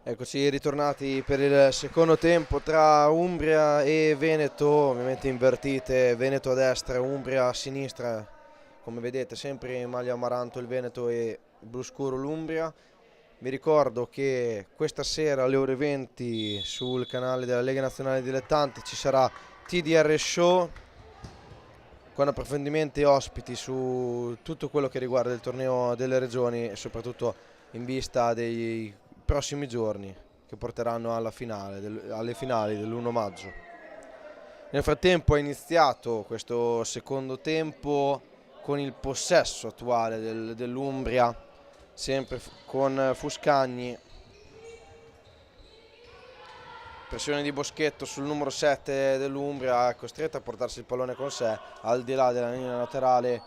Eccoci ritornati per il secondo tempo tra Umbria e Veneto, ovviamente invertite, Veneto a destra, Umbria a sinistra, come vedete sempre in maglia amaranto il Veneto e blu scuro l'Umbria. Vi ricordo che questa sera alle ore 20 sul canale della Lega Nazionale Dilettanti ci sarà TDR Show con approfondimenti e ospiti su tutto quello che riguarda il torneo delle regioni e soprattutto in vista dei prossimi giorni che porteranno alle finali dell'1 maggio. Nel frattempo è iniziato questo secondo tempo con il possesso attuale dell'Umbria, sempre con Fuscagni. Pressione di Boschetto sul numero 7 dell'Umbria, costretto a portarsi il pallone con sé al di là della linea laterale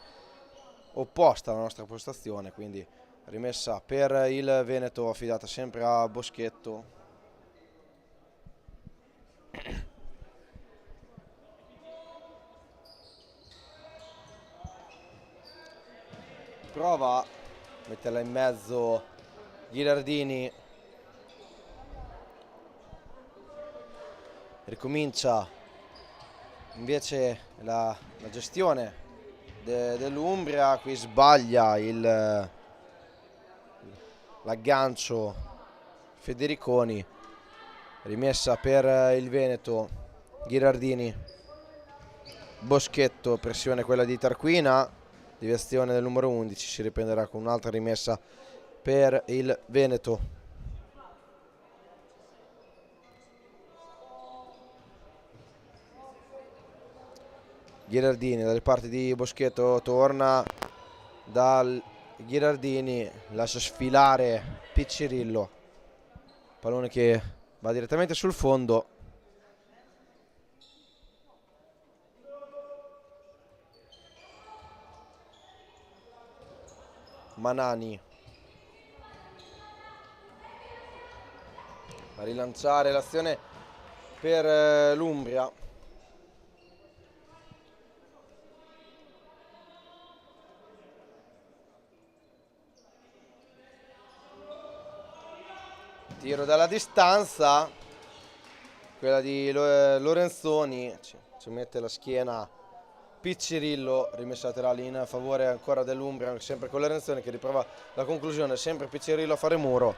opposta alla nostra postazione, quindi rimessa per il Veneto affidata sempre a Boschetto. Prova a metterla in mezzo Ghilardini, ricomincia invece la gestione dell'Umbria, qui sbaglia l'aggancio Federiconi, rimessa per il Veneto, Ghirardini, Boschetto, pressione quella di Tarquina, deviazione del numero 11, si riprenderà con un'altra rimessa per il Veneto. Ghirardini dalle parti di Boschetto, torna dal Ghirardini, lascia sfilare Piccirillo, pallone che va direttamente sul fondo. Manani a rilanciare l'azione per l'Umbria. Tiro dalla distanza, quella di Lorenzoni, ci mette la schiena Piccirillo, rimessa laterale in favore ancora dell'Umbria, sempre con Lorenzoni che riprova la conclusione, sempre Piccirillo a fare muro,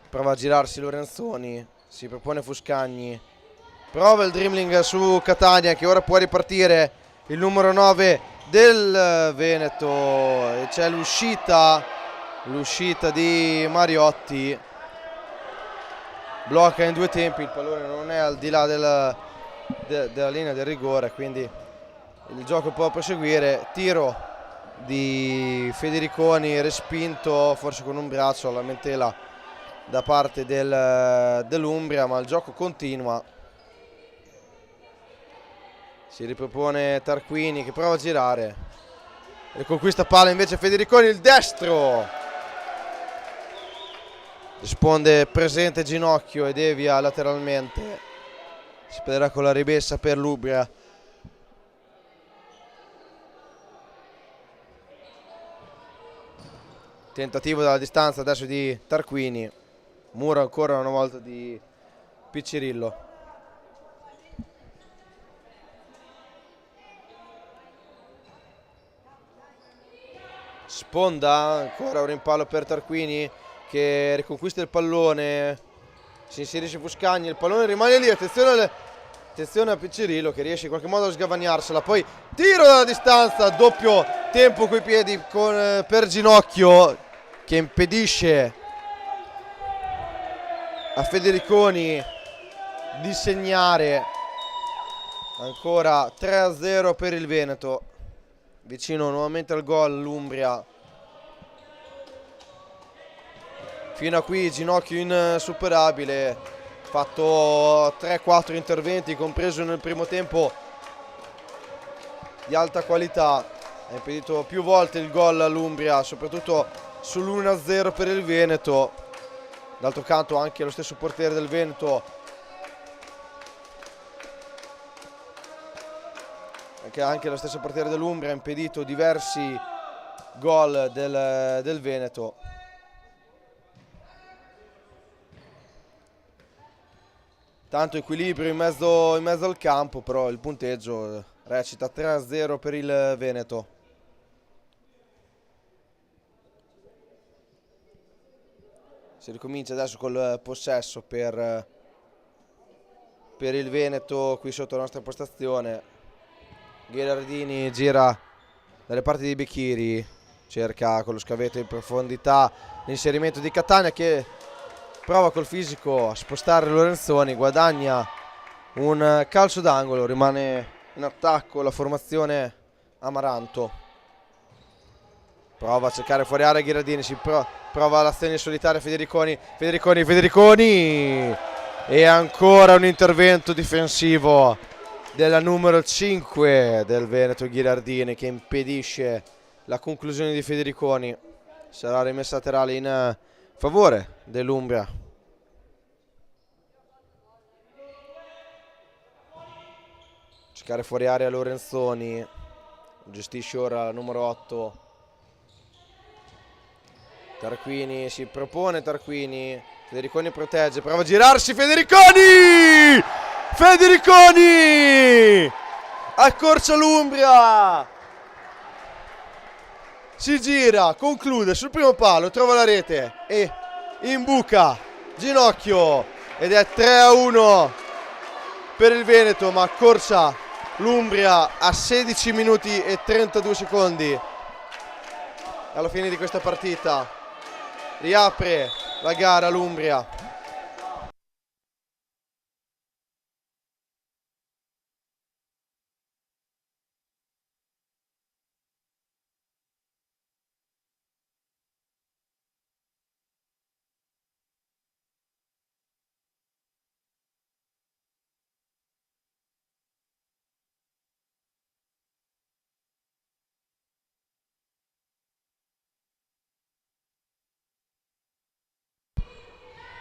prova a girarsi Lorenzoni, si propone Fuscagni, prova il dribbling su Catania che ora può ripartire il numero 9 del Veneto e c'è l'uscita di Mariotti, blocca in due tempi, il pallone non è al di là della linea del rigore, quindi il gioco può proseguire. Tiro di Federiconi respinto forse con un braccio alla lamentela da parte dell'Umbria, ma il gioco continua. Si ripropone Tarquini che prova a girare e conquista palla invece Federiconi, il destro risponde presente ginocchio e devia lateralmente, si perderà con la rimessa per l'Umbria. Tentativo dalla distanza adesso di Tarquini, muro ancora una volta di Piccirillo. Sponda, ancora un rimpallo per Tarquini che riconquista il pallone, si inserisce Fuscagni, il pallone rimane lì, attenzione a Piccirillo che riesce in qualche modo a sgavagnarla, poi tiro dalla distanza, doppio tempo coi piedi per Ginocchio che impedisce a Federiconi di segnare. Ancora 3-0 per il Veneto, vicino nuovamente al gol l'Umbria. Fino a qui Ginocchio insuperabile, fatto 3-4 interventi, compreso nel primo tempo, di alta qualità, ha impedito più volte il gol all'Umbria, soprattutto sull'1-0 per il Veneto. D'altro canto anche lo stesso portiere del Veneto, anche lo stesso portiere dell'Umbria ha impedito diversi gol del Veneto. tanto equilibrio in mezzo al campo, però il punteggio recita 3-0 per il Veneto. Si ricomincia adesso col possesso per il Veneto qui sotto la nostra postazione. Gherardini gira dalle parti di Becchiri, cerca con lo scavetto in profondità l'inserimento di Catania, che prova col fisico a spostare Lorenzoni, guadagna un calcio d'angolo, rimane in attacco la formazione Amaranto. Prova a cercare fuori area Gherardini, prova l'azione solitaria Federiconi, e ancora un intervento difensivo della numero 5 del Veneto, Gherardini, che impedisce la conclusione di Federiconi. Sarà rimessa laterale in favore dell'Umbria. Cercare fuori area Lorenzoni, gestisce ora la numero 8 Tarquini, si propone Tarquini, Federiconi protegge, prova a girarsi, Federiconi accorcia l'Umbria, si gira, conclude sul primo palo, trova la rete e imbuca Ginocchio, ed è 3-1 per il Veneto, ma accorcia l'Umbria a 16 minuti e 32 secondi alla fine di questa partita. Riapre la gara l'Umbria.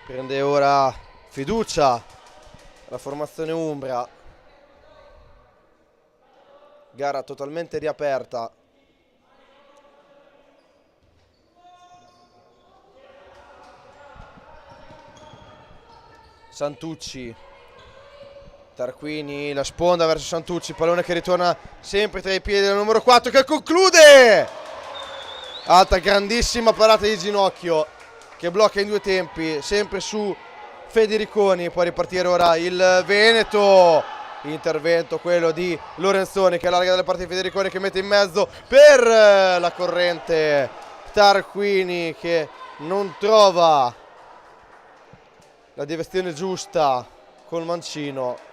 Prende ora fiducia la formazione Umbria. Gara totalmente riaperta. Santucci, Tarquini, la sponda verso Santucci, pallone che ritorna sempre tra i piedi del numero 4 che conclude! Alta grandissima parata di Ginocchio che blocca in due tempi, sempre su Federiconi. Può ripartire ora il Veneto. Intervento quello di Lorenzoni che allarga dalle parti di Federiconi, che mette in mezzo per la corrente Tarquini, che non trova la deviazione giusta col mancino.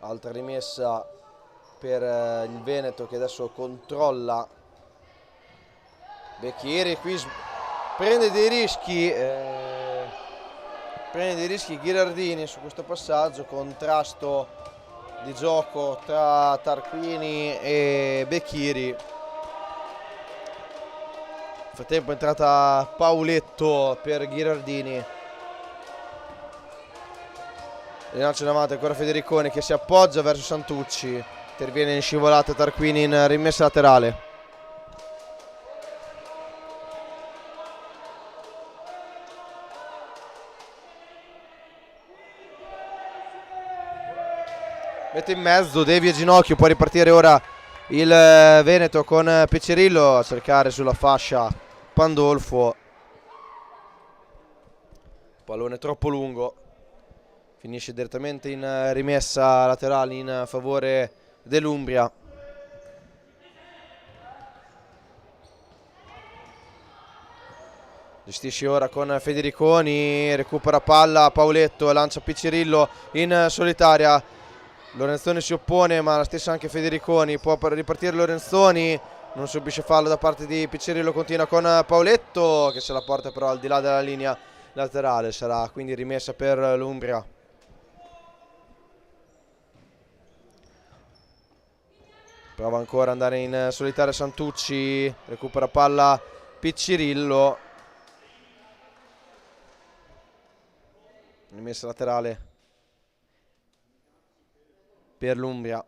Altra rimessa per il Veneto, che adesso controlla. Becchiri qui prende dei rischi Gherardini su questo passaggio, contrasto di gioco tra Tarquini e Becchiri. Nel frattempo è entrata Pauletto per Gherardini. Lancio in avanti ancora Federiconi che si appoggia verso Santucci, interviene in scivolata Tarquini in rimessa laterale. Mette in mezzo, devia Ginocchio, può ripartire ora il Veneto con Piccirillo a cercare sulla fascia Pandolfo. Pallone troppo lungo. Finisce direttamente in rimessa laterale in favore dell'Umbria. Gestisce ora con Federiconi, recupera palla Pauletto, lancia Piccirillo in solitaria. Lorenzoni si oppone, ma la stessa anche Federiconi. Può ripartire Lorenzoni, non subisce fallo da parte di Piccirillo, continua con Pauletto che se la porta però al di là della linea laterale. Sarà quindi rimessa per l'Umbria. Prova ancora ad andare in solitaria Santucci, recupera palla Piccirillo. rimessa laterale per l'Umbria.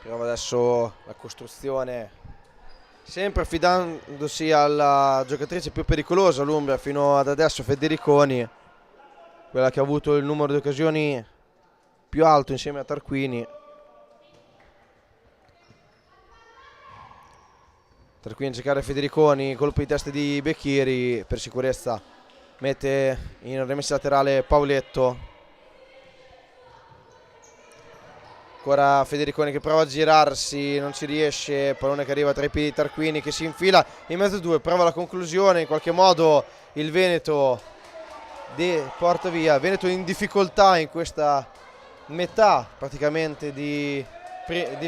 Prova adesso la costruzione, sempre affidandosi alla giocatrice più pericolosa l'Umbria fino ad adesso, Federiconi, quella che ha avuto il numero di occasioni più alto insieme a Tarquini. Tarquini a cercare Federiconi, colpo di testa di Becchiri, per sicurezza mette in rimessa laterale Pauletto. Ancora Federiconi che prova a girarsi, non ci riesce, pallone che arriva tra i piedi di Tarquini che si infila in mezzo a due, prova la conclusione, in qualche modo il Veneto porta via, Veneto in difficoltà in questa metà praticamente di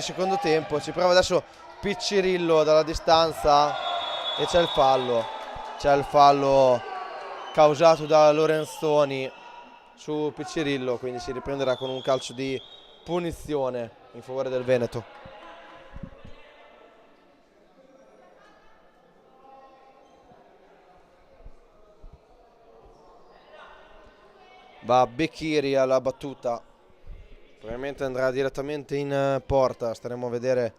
secondo tempo. Ci prova adesso Piccirillo dalla distanza e c'è il fallo causato da Lorenzoni su Piccirillo, quindi si riprenderà con un calcio di punizione in favore del Veneto. Va Becchiri alla battuta, probabilmente andrà direttamente in porta, staremo a vedere.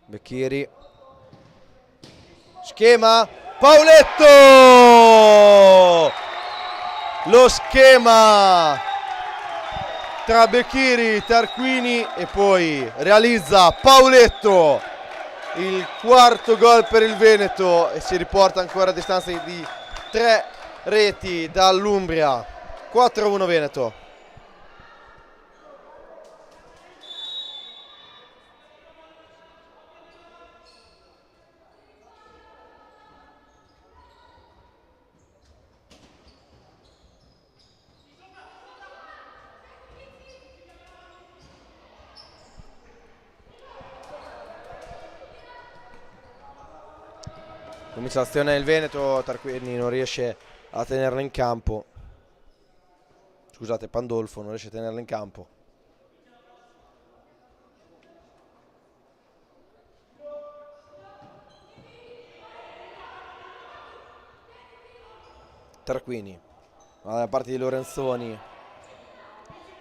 Becchiri, schema, Pauletto, lo schema tra Becchiri, Tarquini e poi realizza Pauletto il quarto gol per il Veneto e si riporta ancora a distanza di 3 reti dall'Umbria. 4-1 Veneto. Comincia l'azione del Veneto, Tarquini non riesce a tenerla in campo. Scusate, Pandolfo non riesce a tenerla in campo. Tarquini, dalla parte di Lorenzoni,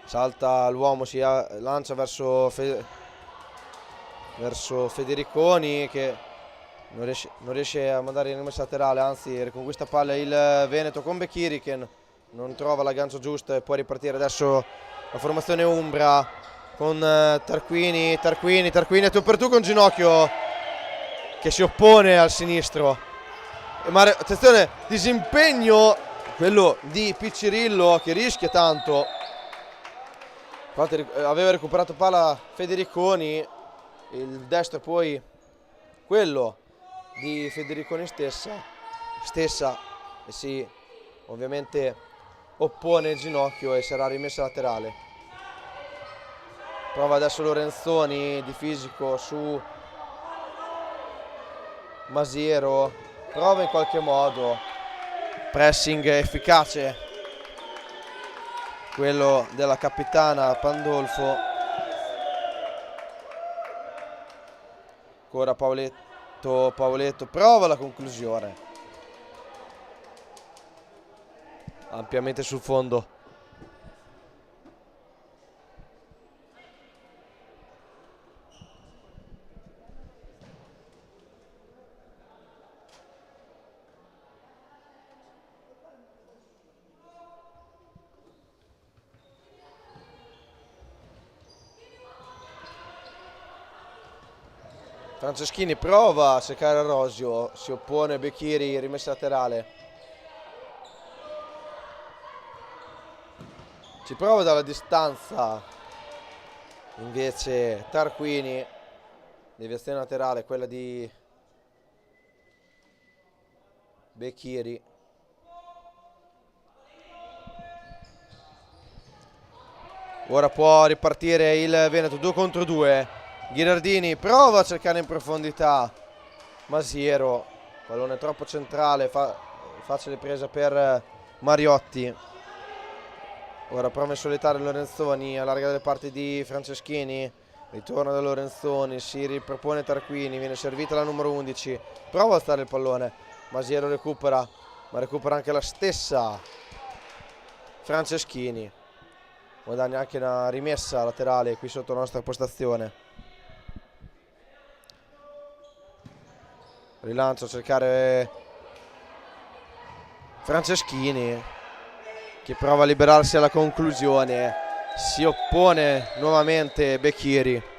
salta l'uomo, si lancia verso Federiconi che non riesce a mandare in rimessa laterale, anzi riconquista palla il Veneto con Becchiri che non trova l'aggancio giusto e può ripartire adesso la formazione Umbra con Tarquini a tu per tu con Ginocchio che si oppone al sinistro. Ma attenzione, disimpegno quello di Piccirillo che rischia tanto. Aveva recuperato palla Federiconi, il destro poi quello di Federiconi stessa e si ovviamente oppone il Ginocchio e sarà rimessa laterale. Prova adesso Lorenzoni di fisico su Masiero, prova in qualche modo, pressing efficace quello della capitana Pandolfo. Ancora Pauletto prova la conclusione, ampiamente sul fondo. Franceschini prova a cercare Rosio, si oppone Becchiri, rimessa laterale. Ci prova dalla distanza invece Tarquini, deviazione laterale, quella di Becchiri. Ora può ripartire il Veneto, 2 contro 2. Ghirardini prova a cercare in profondità Masiero, pallone troppo centrale, facile presa per Mariotti. Ora prova in solitario Lorenzoni, allarga delle parti di Franceschini, ritorna da Lorenzoni, si ripropone Tarquini, viene servita la numero 11, prova a stare il pallone, Masiero recupera, ma recupera anche la stessa Franceschini. Guadagna anche una rimessa laterale qui sotto la nostra postazione. Rilancio a cercare Franceschini, che prova a liberarsi alla conclusione. Si oppone nuovamente Becchiri.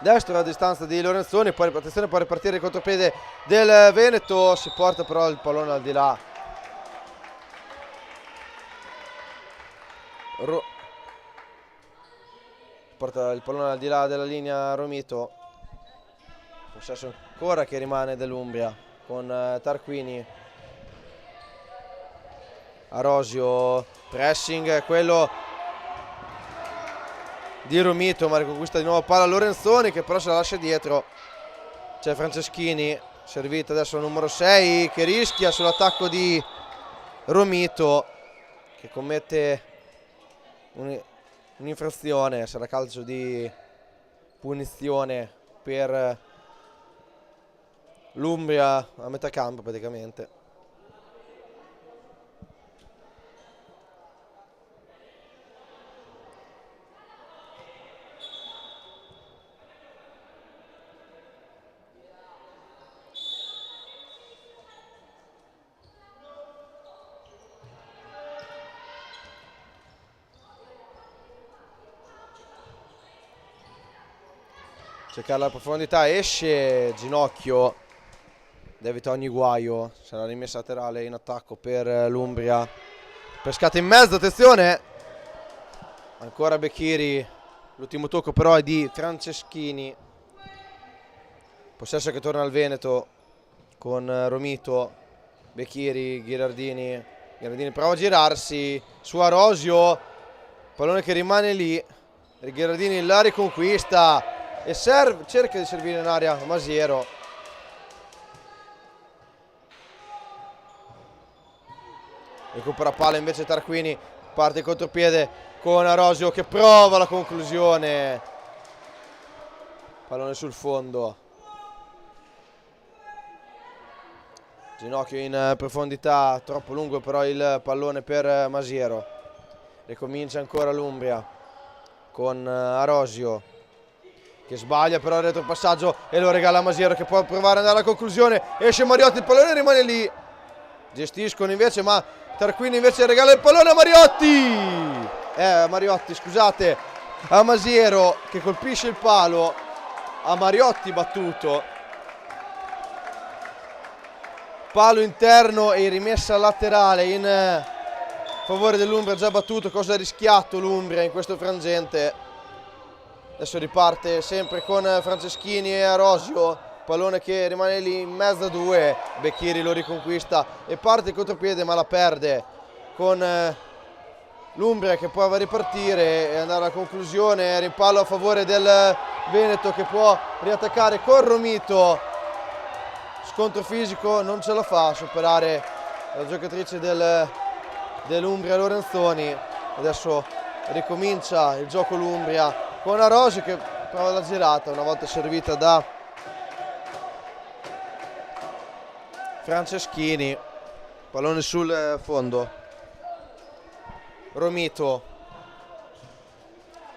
Destro a distanza di Lorenzoni, poi attenzione, può ripartire il contropiede del Veneto, si porta però il pallone al di là. Porta il pallone al di là della linea Romito. Possesso ancora che rimane dell'Umbria con Tarquini. Arosio, pressing, quello di Romito, ma riconquista di nuovo palla Lorenzoni, che però se la lascia dietro. C'è Franceschini, servita adesso al numero 6, che rischia sull'attacco di Romito, che commette un'infrazione. Sarà calcio di punizione per l'Umbria a metà campo praticamente. Cercare la profondità, esce Ginocchio, evita ogni guaio. Sarà rimessa laterale in attacco per l'Umbria. Pescata in mezzo, attenzione, ancora Becchiri, l'ultimo tocco però è di Franceschini. Possesso che torna al Veneto con Romito, Becchiri, Ghirardini prova a girarsi su Arosio, pallone che rimane lì, Ghirardini la riconquista e cerca di servire in area Masiero. Recupera palla invece Tarquini, parte il contropiede con Arosio che prova la conclusione, pallone sul fondo. Ginocchio in profondità, troppo lungo però il pallone per Masiero. Ricomincia ancora l'Umbria con Arosio, che sbaglia però il retropassaggio e lo regala a Masiero, che può provare ad andare alla conclusione. Esce Mariotti, il pallone rimane lì, gestiscono invece, ma Tarquini invece regala il pallone a Mariotti, scusate, a Masiero, che colpisce il palo, a Mariotti battuto, palo interno e rimessa laterale in favore dell'Umbria, già battuto. Cosa ha rischiato l'Umbria in questo frangente? Adesso riparte sempre con Franceschini e Arosio, pallone che rimane lì in mezzo a due, Becchiri lo riconquista e parte il contropiede ma la perde, con l'Umbria che può ripartire e andare alla conclusione. Rimpallo a favore del Veneto, che può riattaccare con Romito, scontro fisico, non ce la fa a superare la giocatrice dell'Umbria Lorenzoni. Adesso ricomincia il gioco l'Umbria con Arosio che prova la girata, una volta servita da Franceschini, pallone sul fondo. Romito,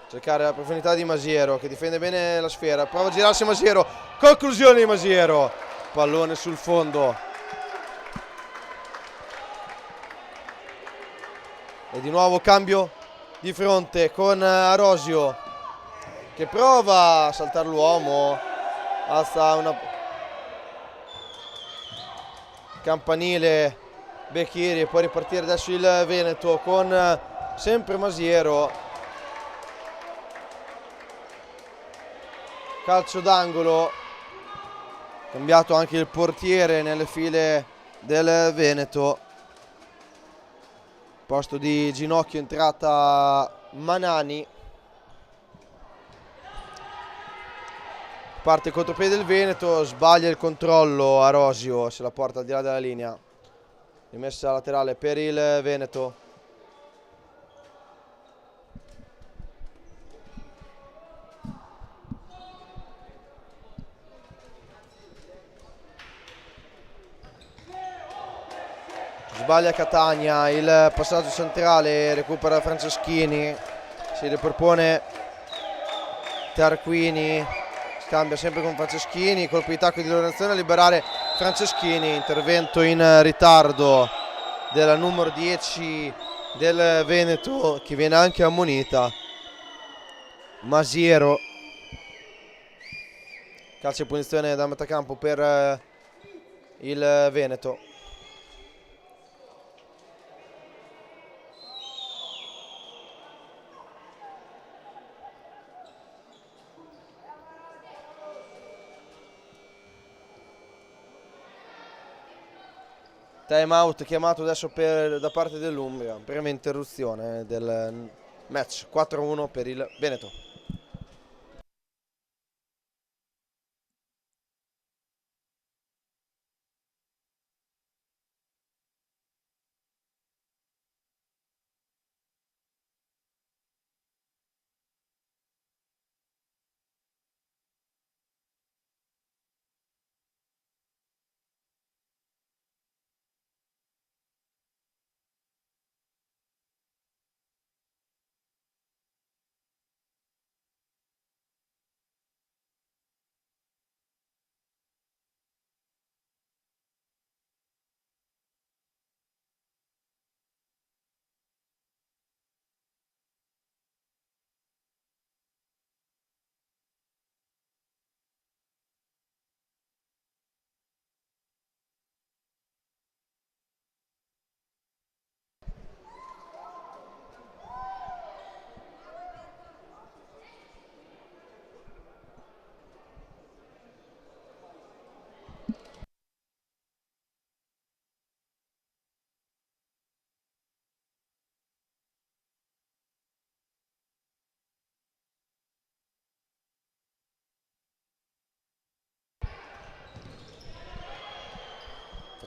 cercare la profondità di Masiero, che difende bene la sfera, prova a girarsi Masiero, conclusione di Masiero, pallone sul fondo. E di nuovo cambio di fronte con Arosio, che prova a saltare l'uomo, alza una campanile Becchiri e può ripartire adesso il Veneto con sempre Masiero. calcio d'angolo, cambiato anche il portiere nelle file del Veneto, posto di ginocchio entrata Manani, parte il contropiede del Veneto, sbaglia il controllo Arosio, se la porta al di là della linea, rimessa laterale per il Veneto. Sbaglia Catania, il passaggio centrale, recupera Franceschini, si ripropone Tarquini, cambia sempre con Franceschini, colpo di tacco di Lorenzoni a liberare Franceschini, intervento in ritardo della numero 10 del Veneto che viene anche ammonita, Masiero. Calcio di punizione da metà campo per il Veneto. Time out chiamato adesso da parte dell'Umbria, breve interruzione del match, 4-1 per il Veneto.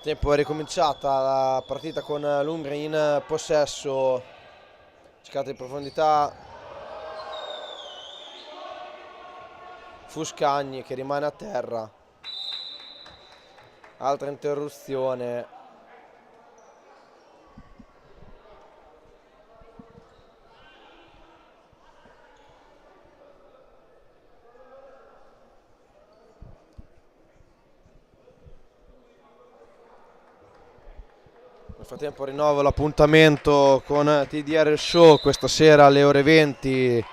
Tempo è ricominciata la partita con l'Umbria in possesso, cercata in profondità, Fuscagni che rimane a terra, altra interruzione, nel frattempo rinnovo l'appuntamento con TDR Show questa sera alle ore 20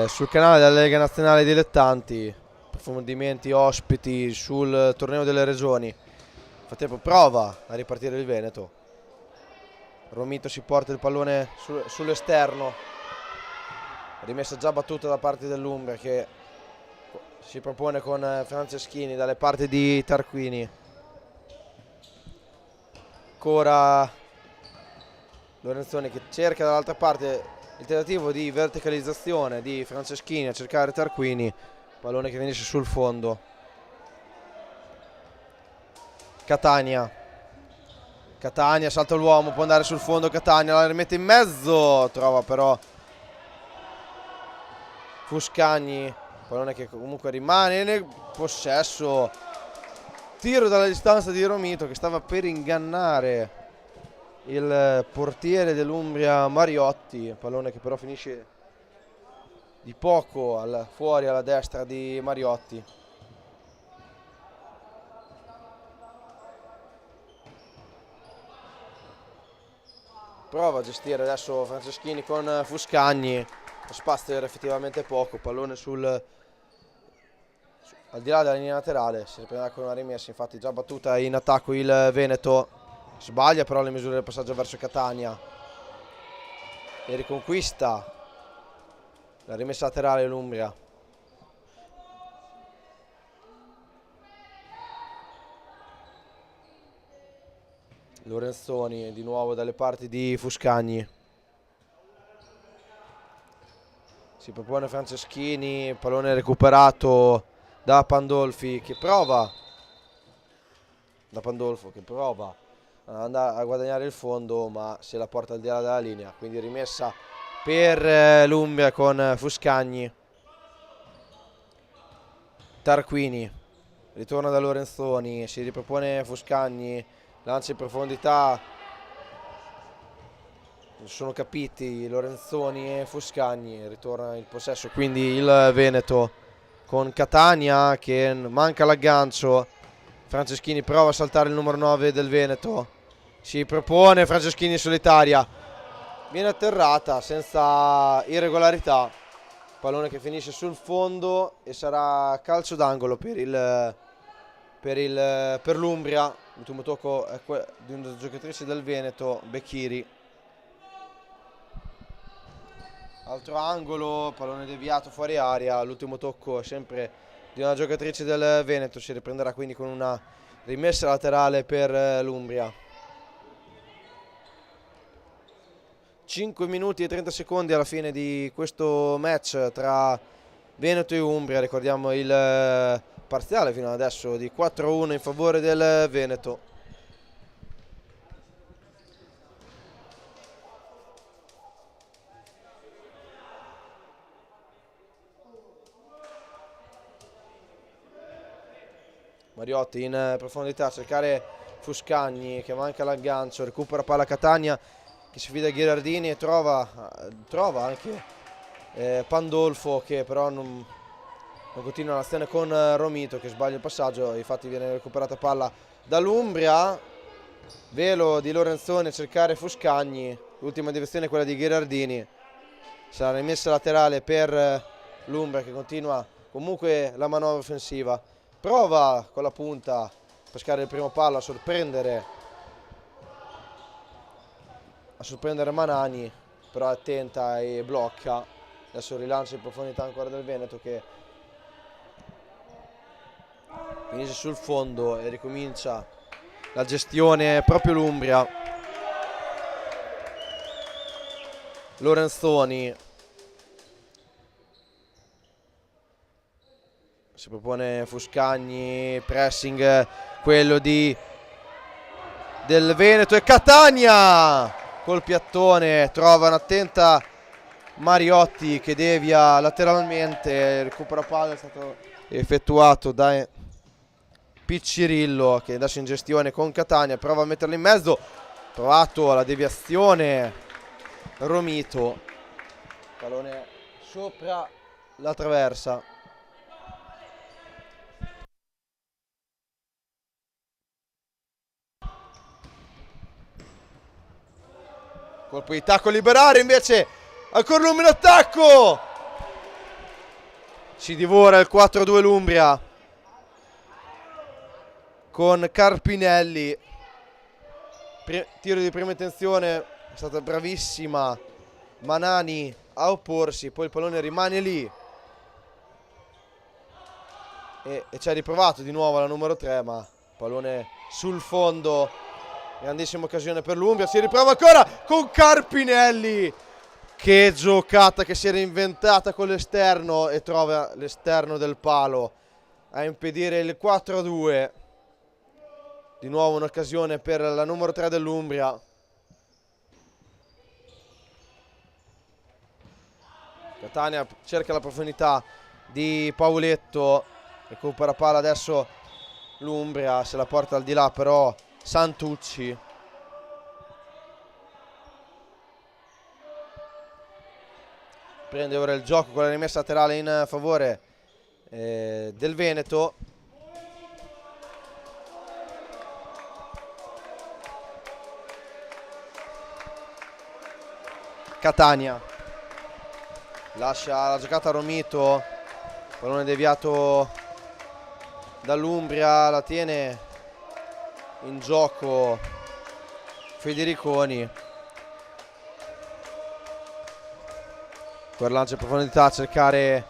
sul canale della Lega Nazionale Dilettanti, approfondimenti, ospiti sul torneo delle regioni. Nel frattempo prova a ripartire il Veneto, Romito si porta il pallone sull'esterno, rimessa già battuta da parte dell'Umbria che si propone con Franceschini dalle parti di Tarquini. Ancora Lorenzoni che cerca dall'altra parte il tentativo di verticalizzazione di Franceschini a cercare Tarquini, pallone che finisce sul fondo. Catania, salta l'uomo, può andare sul fondo Catania, la rimette in mezzo, trova però Fuscagni, pallone che comunque rimane nel possesso, tiro dalla distanza di Romito che stava per ingannare il portiere dell'Umbria Mariotti, pallone che però finisce di poco fuori alla destra di Mariotti. Prova a gestire adesso Franceschini con Fuscagni, lo spazio era effettivamente poco, pallone al di là della linea laterale, si riprenderà con una rimessa, infatti già battuta in attacco il Veneto. Sbaglia però le misure del passaggio verso Catania e riconquista la rimessa laterale l'Umbria. Lorenzoni di nuovo dalle parti di Fuscagni. Si propone Franceschini, pallone recuperato da Pandolfi che prova ad andare a guadagnare il fondo, ma se la porta al di là della linea, quindi rimessa per l'Umbria con Fuscagni. Tarquini ritorna da Lorenzoni, si ripropone Fuscagni, lancia in profondità, sono capiti Lorenzoni e Fuscagni, ritorna il possesso quindi il Veneto con Catania che manca l'aggancio. Franceschini prova a saltare il numero 9 del Veneto, si propone Franceschini in solitaria, viene atterrata senza irregolarità, pallone che finisce sul fondo e sarà calcio d'angolo per l'Umbria. L'ultimo tocco è di una giocatrice del Veneto, Becchiri. Altro angolo, pallone deviato fuori area, l'ultimo tocco è sempre di una giocatrice del Veneto, si riprenderà quindi con una rimessa laterale per l'Umbria. 5 minuti e 30 secondi alla fine di questo match tra Veneto e Umbria, ricordiamo il parziale fino ad adesso di 4-1 in favore del Veneto. Mariotti in profondità a cercare Fuscagni che manca l'aggancio, recupera palla Catania che si fida Ghirardini e trova anche Pandolfo che però non continua l'azione con Romito che sbaglia il passaggio, infatti viene recuperata palla dall'Umbria. Velo di Lorenzoni a cercare Fuscagni, l'ultima direzione è quella di Ghirardini, sarà rimessa laterale per l'Umbria che continua comunque la manovra offensiva. Prova con la punta a pescare il primo palo, a sorprendere Manani, però è attenta e blocca. Adesso rilancia in profondità ancora del Veneto che finisce sul fondo e ricomincia la gestione proprio l'Umbria. Lorenzoni si propone Fuscagni, pressing quello del Veneto e Catania col piattone trova un'attenta Mariotti che devia lateralmente, recupera palla, è stato effettuato da Piccirillo che adesso in gestione con Catania, prova a metterlo in mezzo, provato la deviazione Romito, pallone sopra la traversa. Colpo di tacco a liberare, invece ancora l'Umbria in attacco. Si divora il 4-2 l'Umbria con Carpinelli. Tiro di prima intenzione, è stata bravissima Manani a opporsi, poi il pallone rimane lì. E ci ha riprovato di nuovo la numero 3, ma pallone sul fondo. Grandissima occasione per l'Umbria, si riprova ancora con Carpinelli. Che giocata che si era inventata con l'esterno e trova l'esterno del palo a impedire il 4-2. Di nuovo un'occasione per la numero 3 dell'Umbria. Catania cerca la profondità di Pauletto, recupera palla adesso l'Umbria, se la porta al di là però Santucci. Prende ora il gioco con la rimessa laterale in favore del Veneto. Catania lascia la giocata a Romito, pallone deviato dall'Umbria, la tiene in gioco Federiconi. Per lancia in profondità a cercare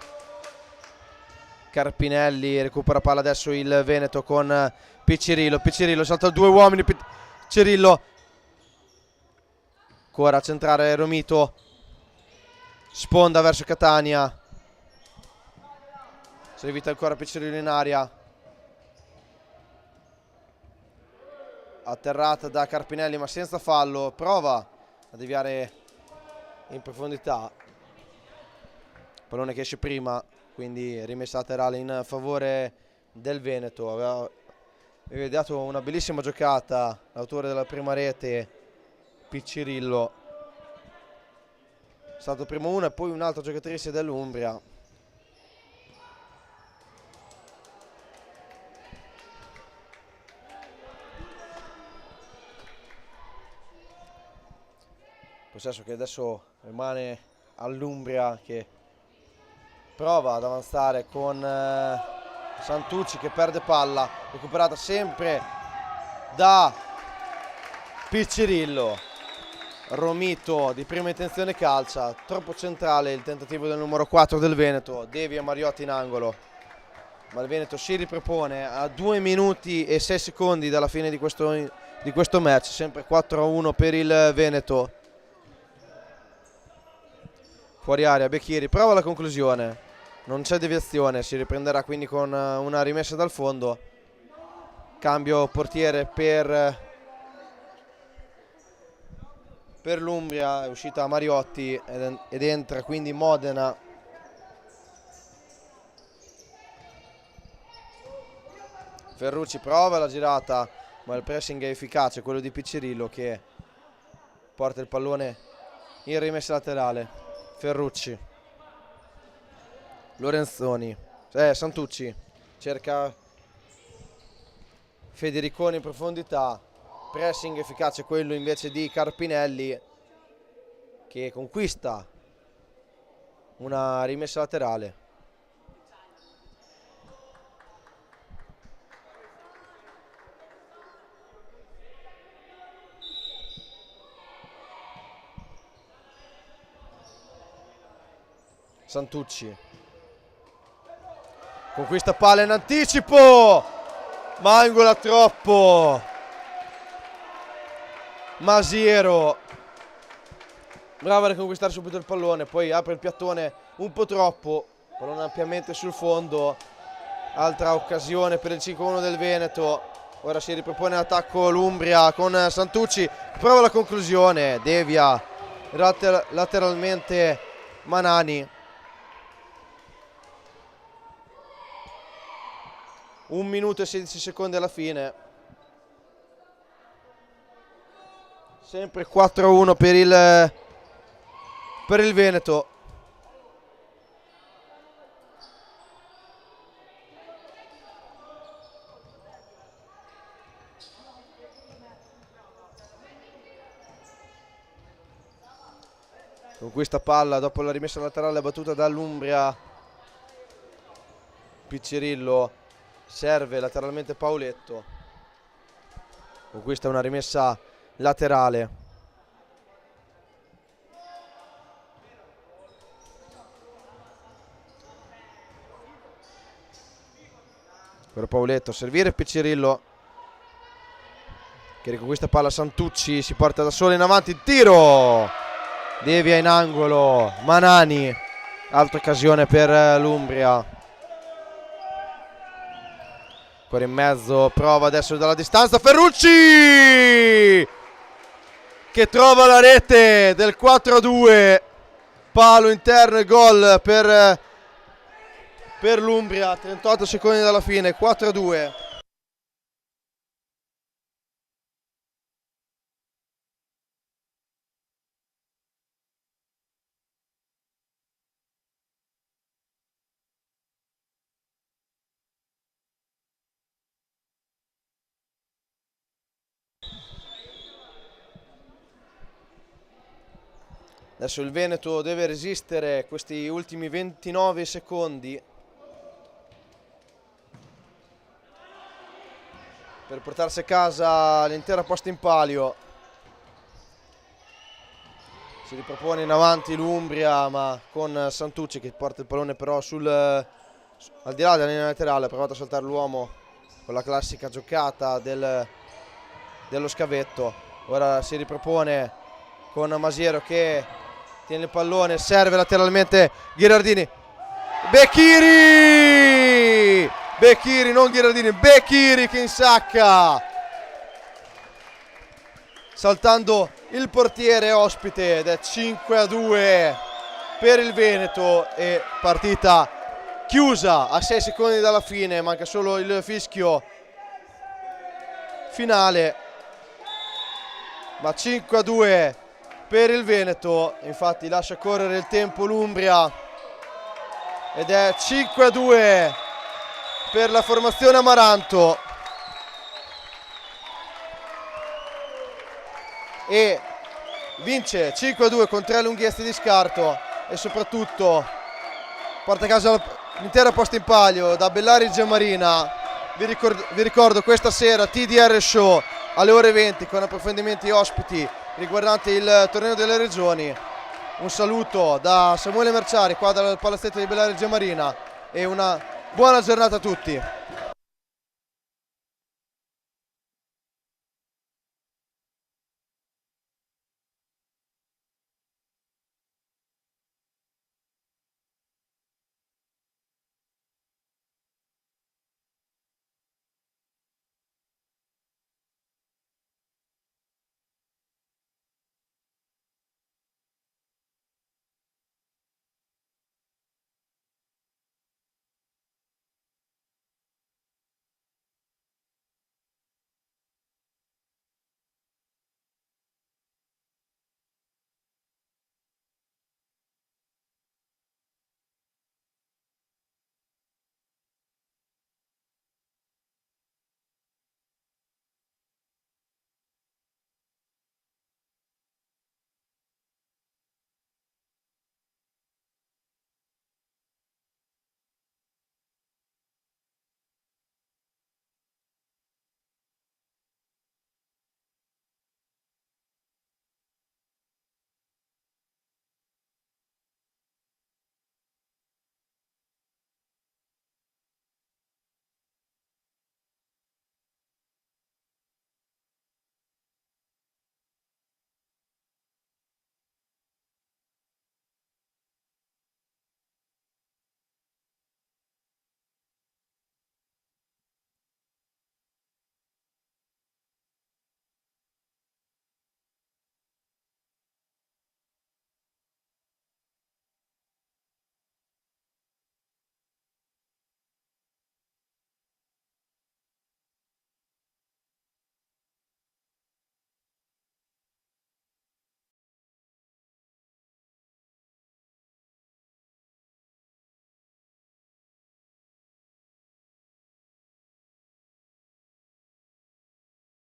Carpinelli, recupera palla adesso il Veneto con Piccirillo. Piccirillo salta due uomini, Piccirillo, ancora a centrare Romito, sponda verso Catania, servita ancora Piccirillo in aria, atterrata da Carpinelli ma senza fallo, prova a deviare in profondità, pallone che esce prima, quindi rimessa laterale in favore del Veneto. Aveva dato una bellissima giocata l'autore della prima rete, Piccirillo, è stato primo uno e poi un'altra giocatrice dell'Umbria. Possesso che adesso rimane all'Umbria, che prova ad avanzare con Santucci che perde palla, recuperata sempre da Piccirillo. Romito di prima intenzione calcia, troppo centrale il tentativo del numero 4 del Veneto, devia Mariotti in angolo, ma il Veneto si ripropone a 2 minuti e 6 secondi dalla fine di questo match, sempre 4-1 per il Veneto. Fuori area, Becchieri prova la conclusione, non c'è deviazione, si riprenderà quindi con una rimessa dal fondo. Cambio portiere per l'Umbria, è uscita Mariotti ed entra quindi Modena. Ferrucci prova la girata, ma il pressing è efficace, quello di Piccirillo che porta il pallone in rimessa laterale. Ferrucci, Lorenzoni, Santucci cerca Federiconi in profondità, pressing efficace quello invece di Carpinelli che conquista una rimessa laterale. Santucci conquista palla in anticipo, Mangola troppo, Masiero brava a conquistare subito il pallone, poi apre il piattone un po' troppo, pallone ampiamente sul fondo, altra occasione per il 5-1 del Veneto. Ora si ripropone l'attacco l'Umbria con Santucci, prova la conclusione, devia lateralmente Manani. 1 minuto e 16 secondi alla fine, sempre 4-1 per il Veneto. Con questa palla dopo la rimessa laterale battuta dall'Umbria, Piccirillo serve lateralmente Pauletto, con questa una rimessa laterale. Per Pauletto, servire Piccirillo che riconquista palla, Santucci si porta da solo in avanti, tiro, devia in angolo Manani, altra occasione per l'Umbria. Ancora in mezzo, prova adesso dalla distanza Ferrucci che trova la rete del 4-2, palo interno e gol per l'Umbria, 38 secondi dalla fine, 4-2. Adesso il Veneto deve resistere questi ultimi 29 secondi per portarsi a casa l'intera posta in palio. Si ripropone in avanti l'Umbria, ma con Santucci che porta il pallone però al di là della linea laterale, ha provato a saltare l'uomo con la classica giocata del dello scavetto. Ora si ripropone con Masiero che tiene il pallone, serve lateralmente Ghirardini. Becchiri, non Ghirardini, Becchiri che insacca, saltando il portiere ospite, ed è 5-2 per il Veneto e partita chiusa a 6 secondi dalla fine, manca solo il fischio finale, ma 5-2 per il Veneto. Infatti lascia correre il tempo l'Umbria ed è 5-2 per la formazione Amaranto e vince 5-2 con 3 lunghezze di scarto e soprattutto porta a casa l'intera posta in palio da Bellari Giammarina. Vi ricordo questa sera TDR Show alle ore 20 con approfondimenti ospiti riguardanti il torneo delle regioni. Un saluto da Samuele Merciari qua dal palazzetto di Bellari Giammarina e una buona giornata a tutti.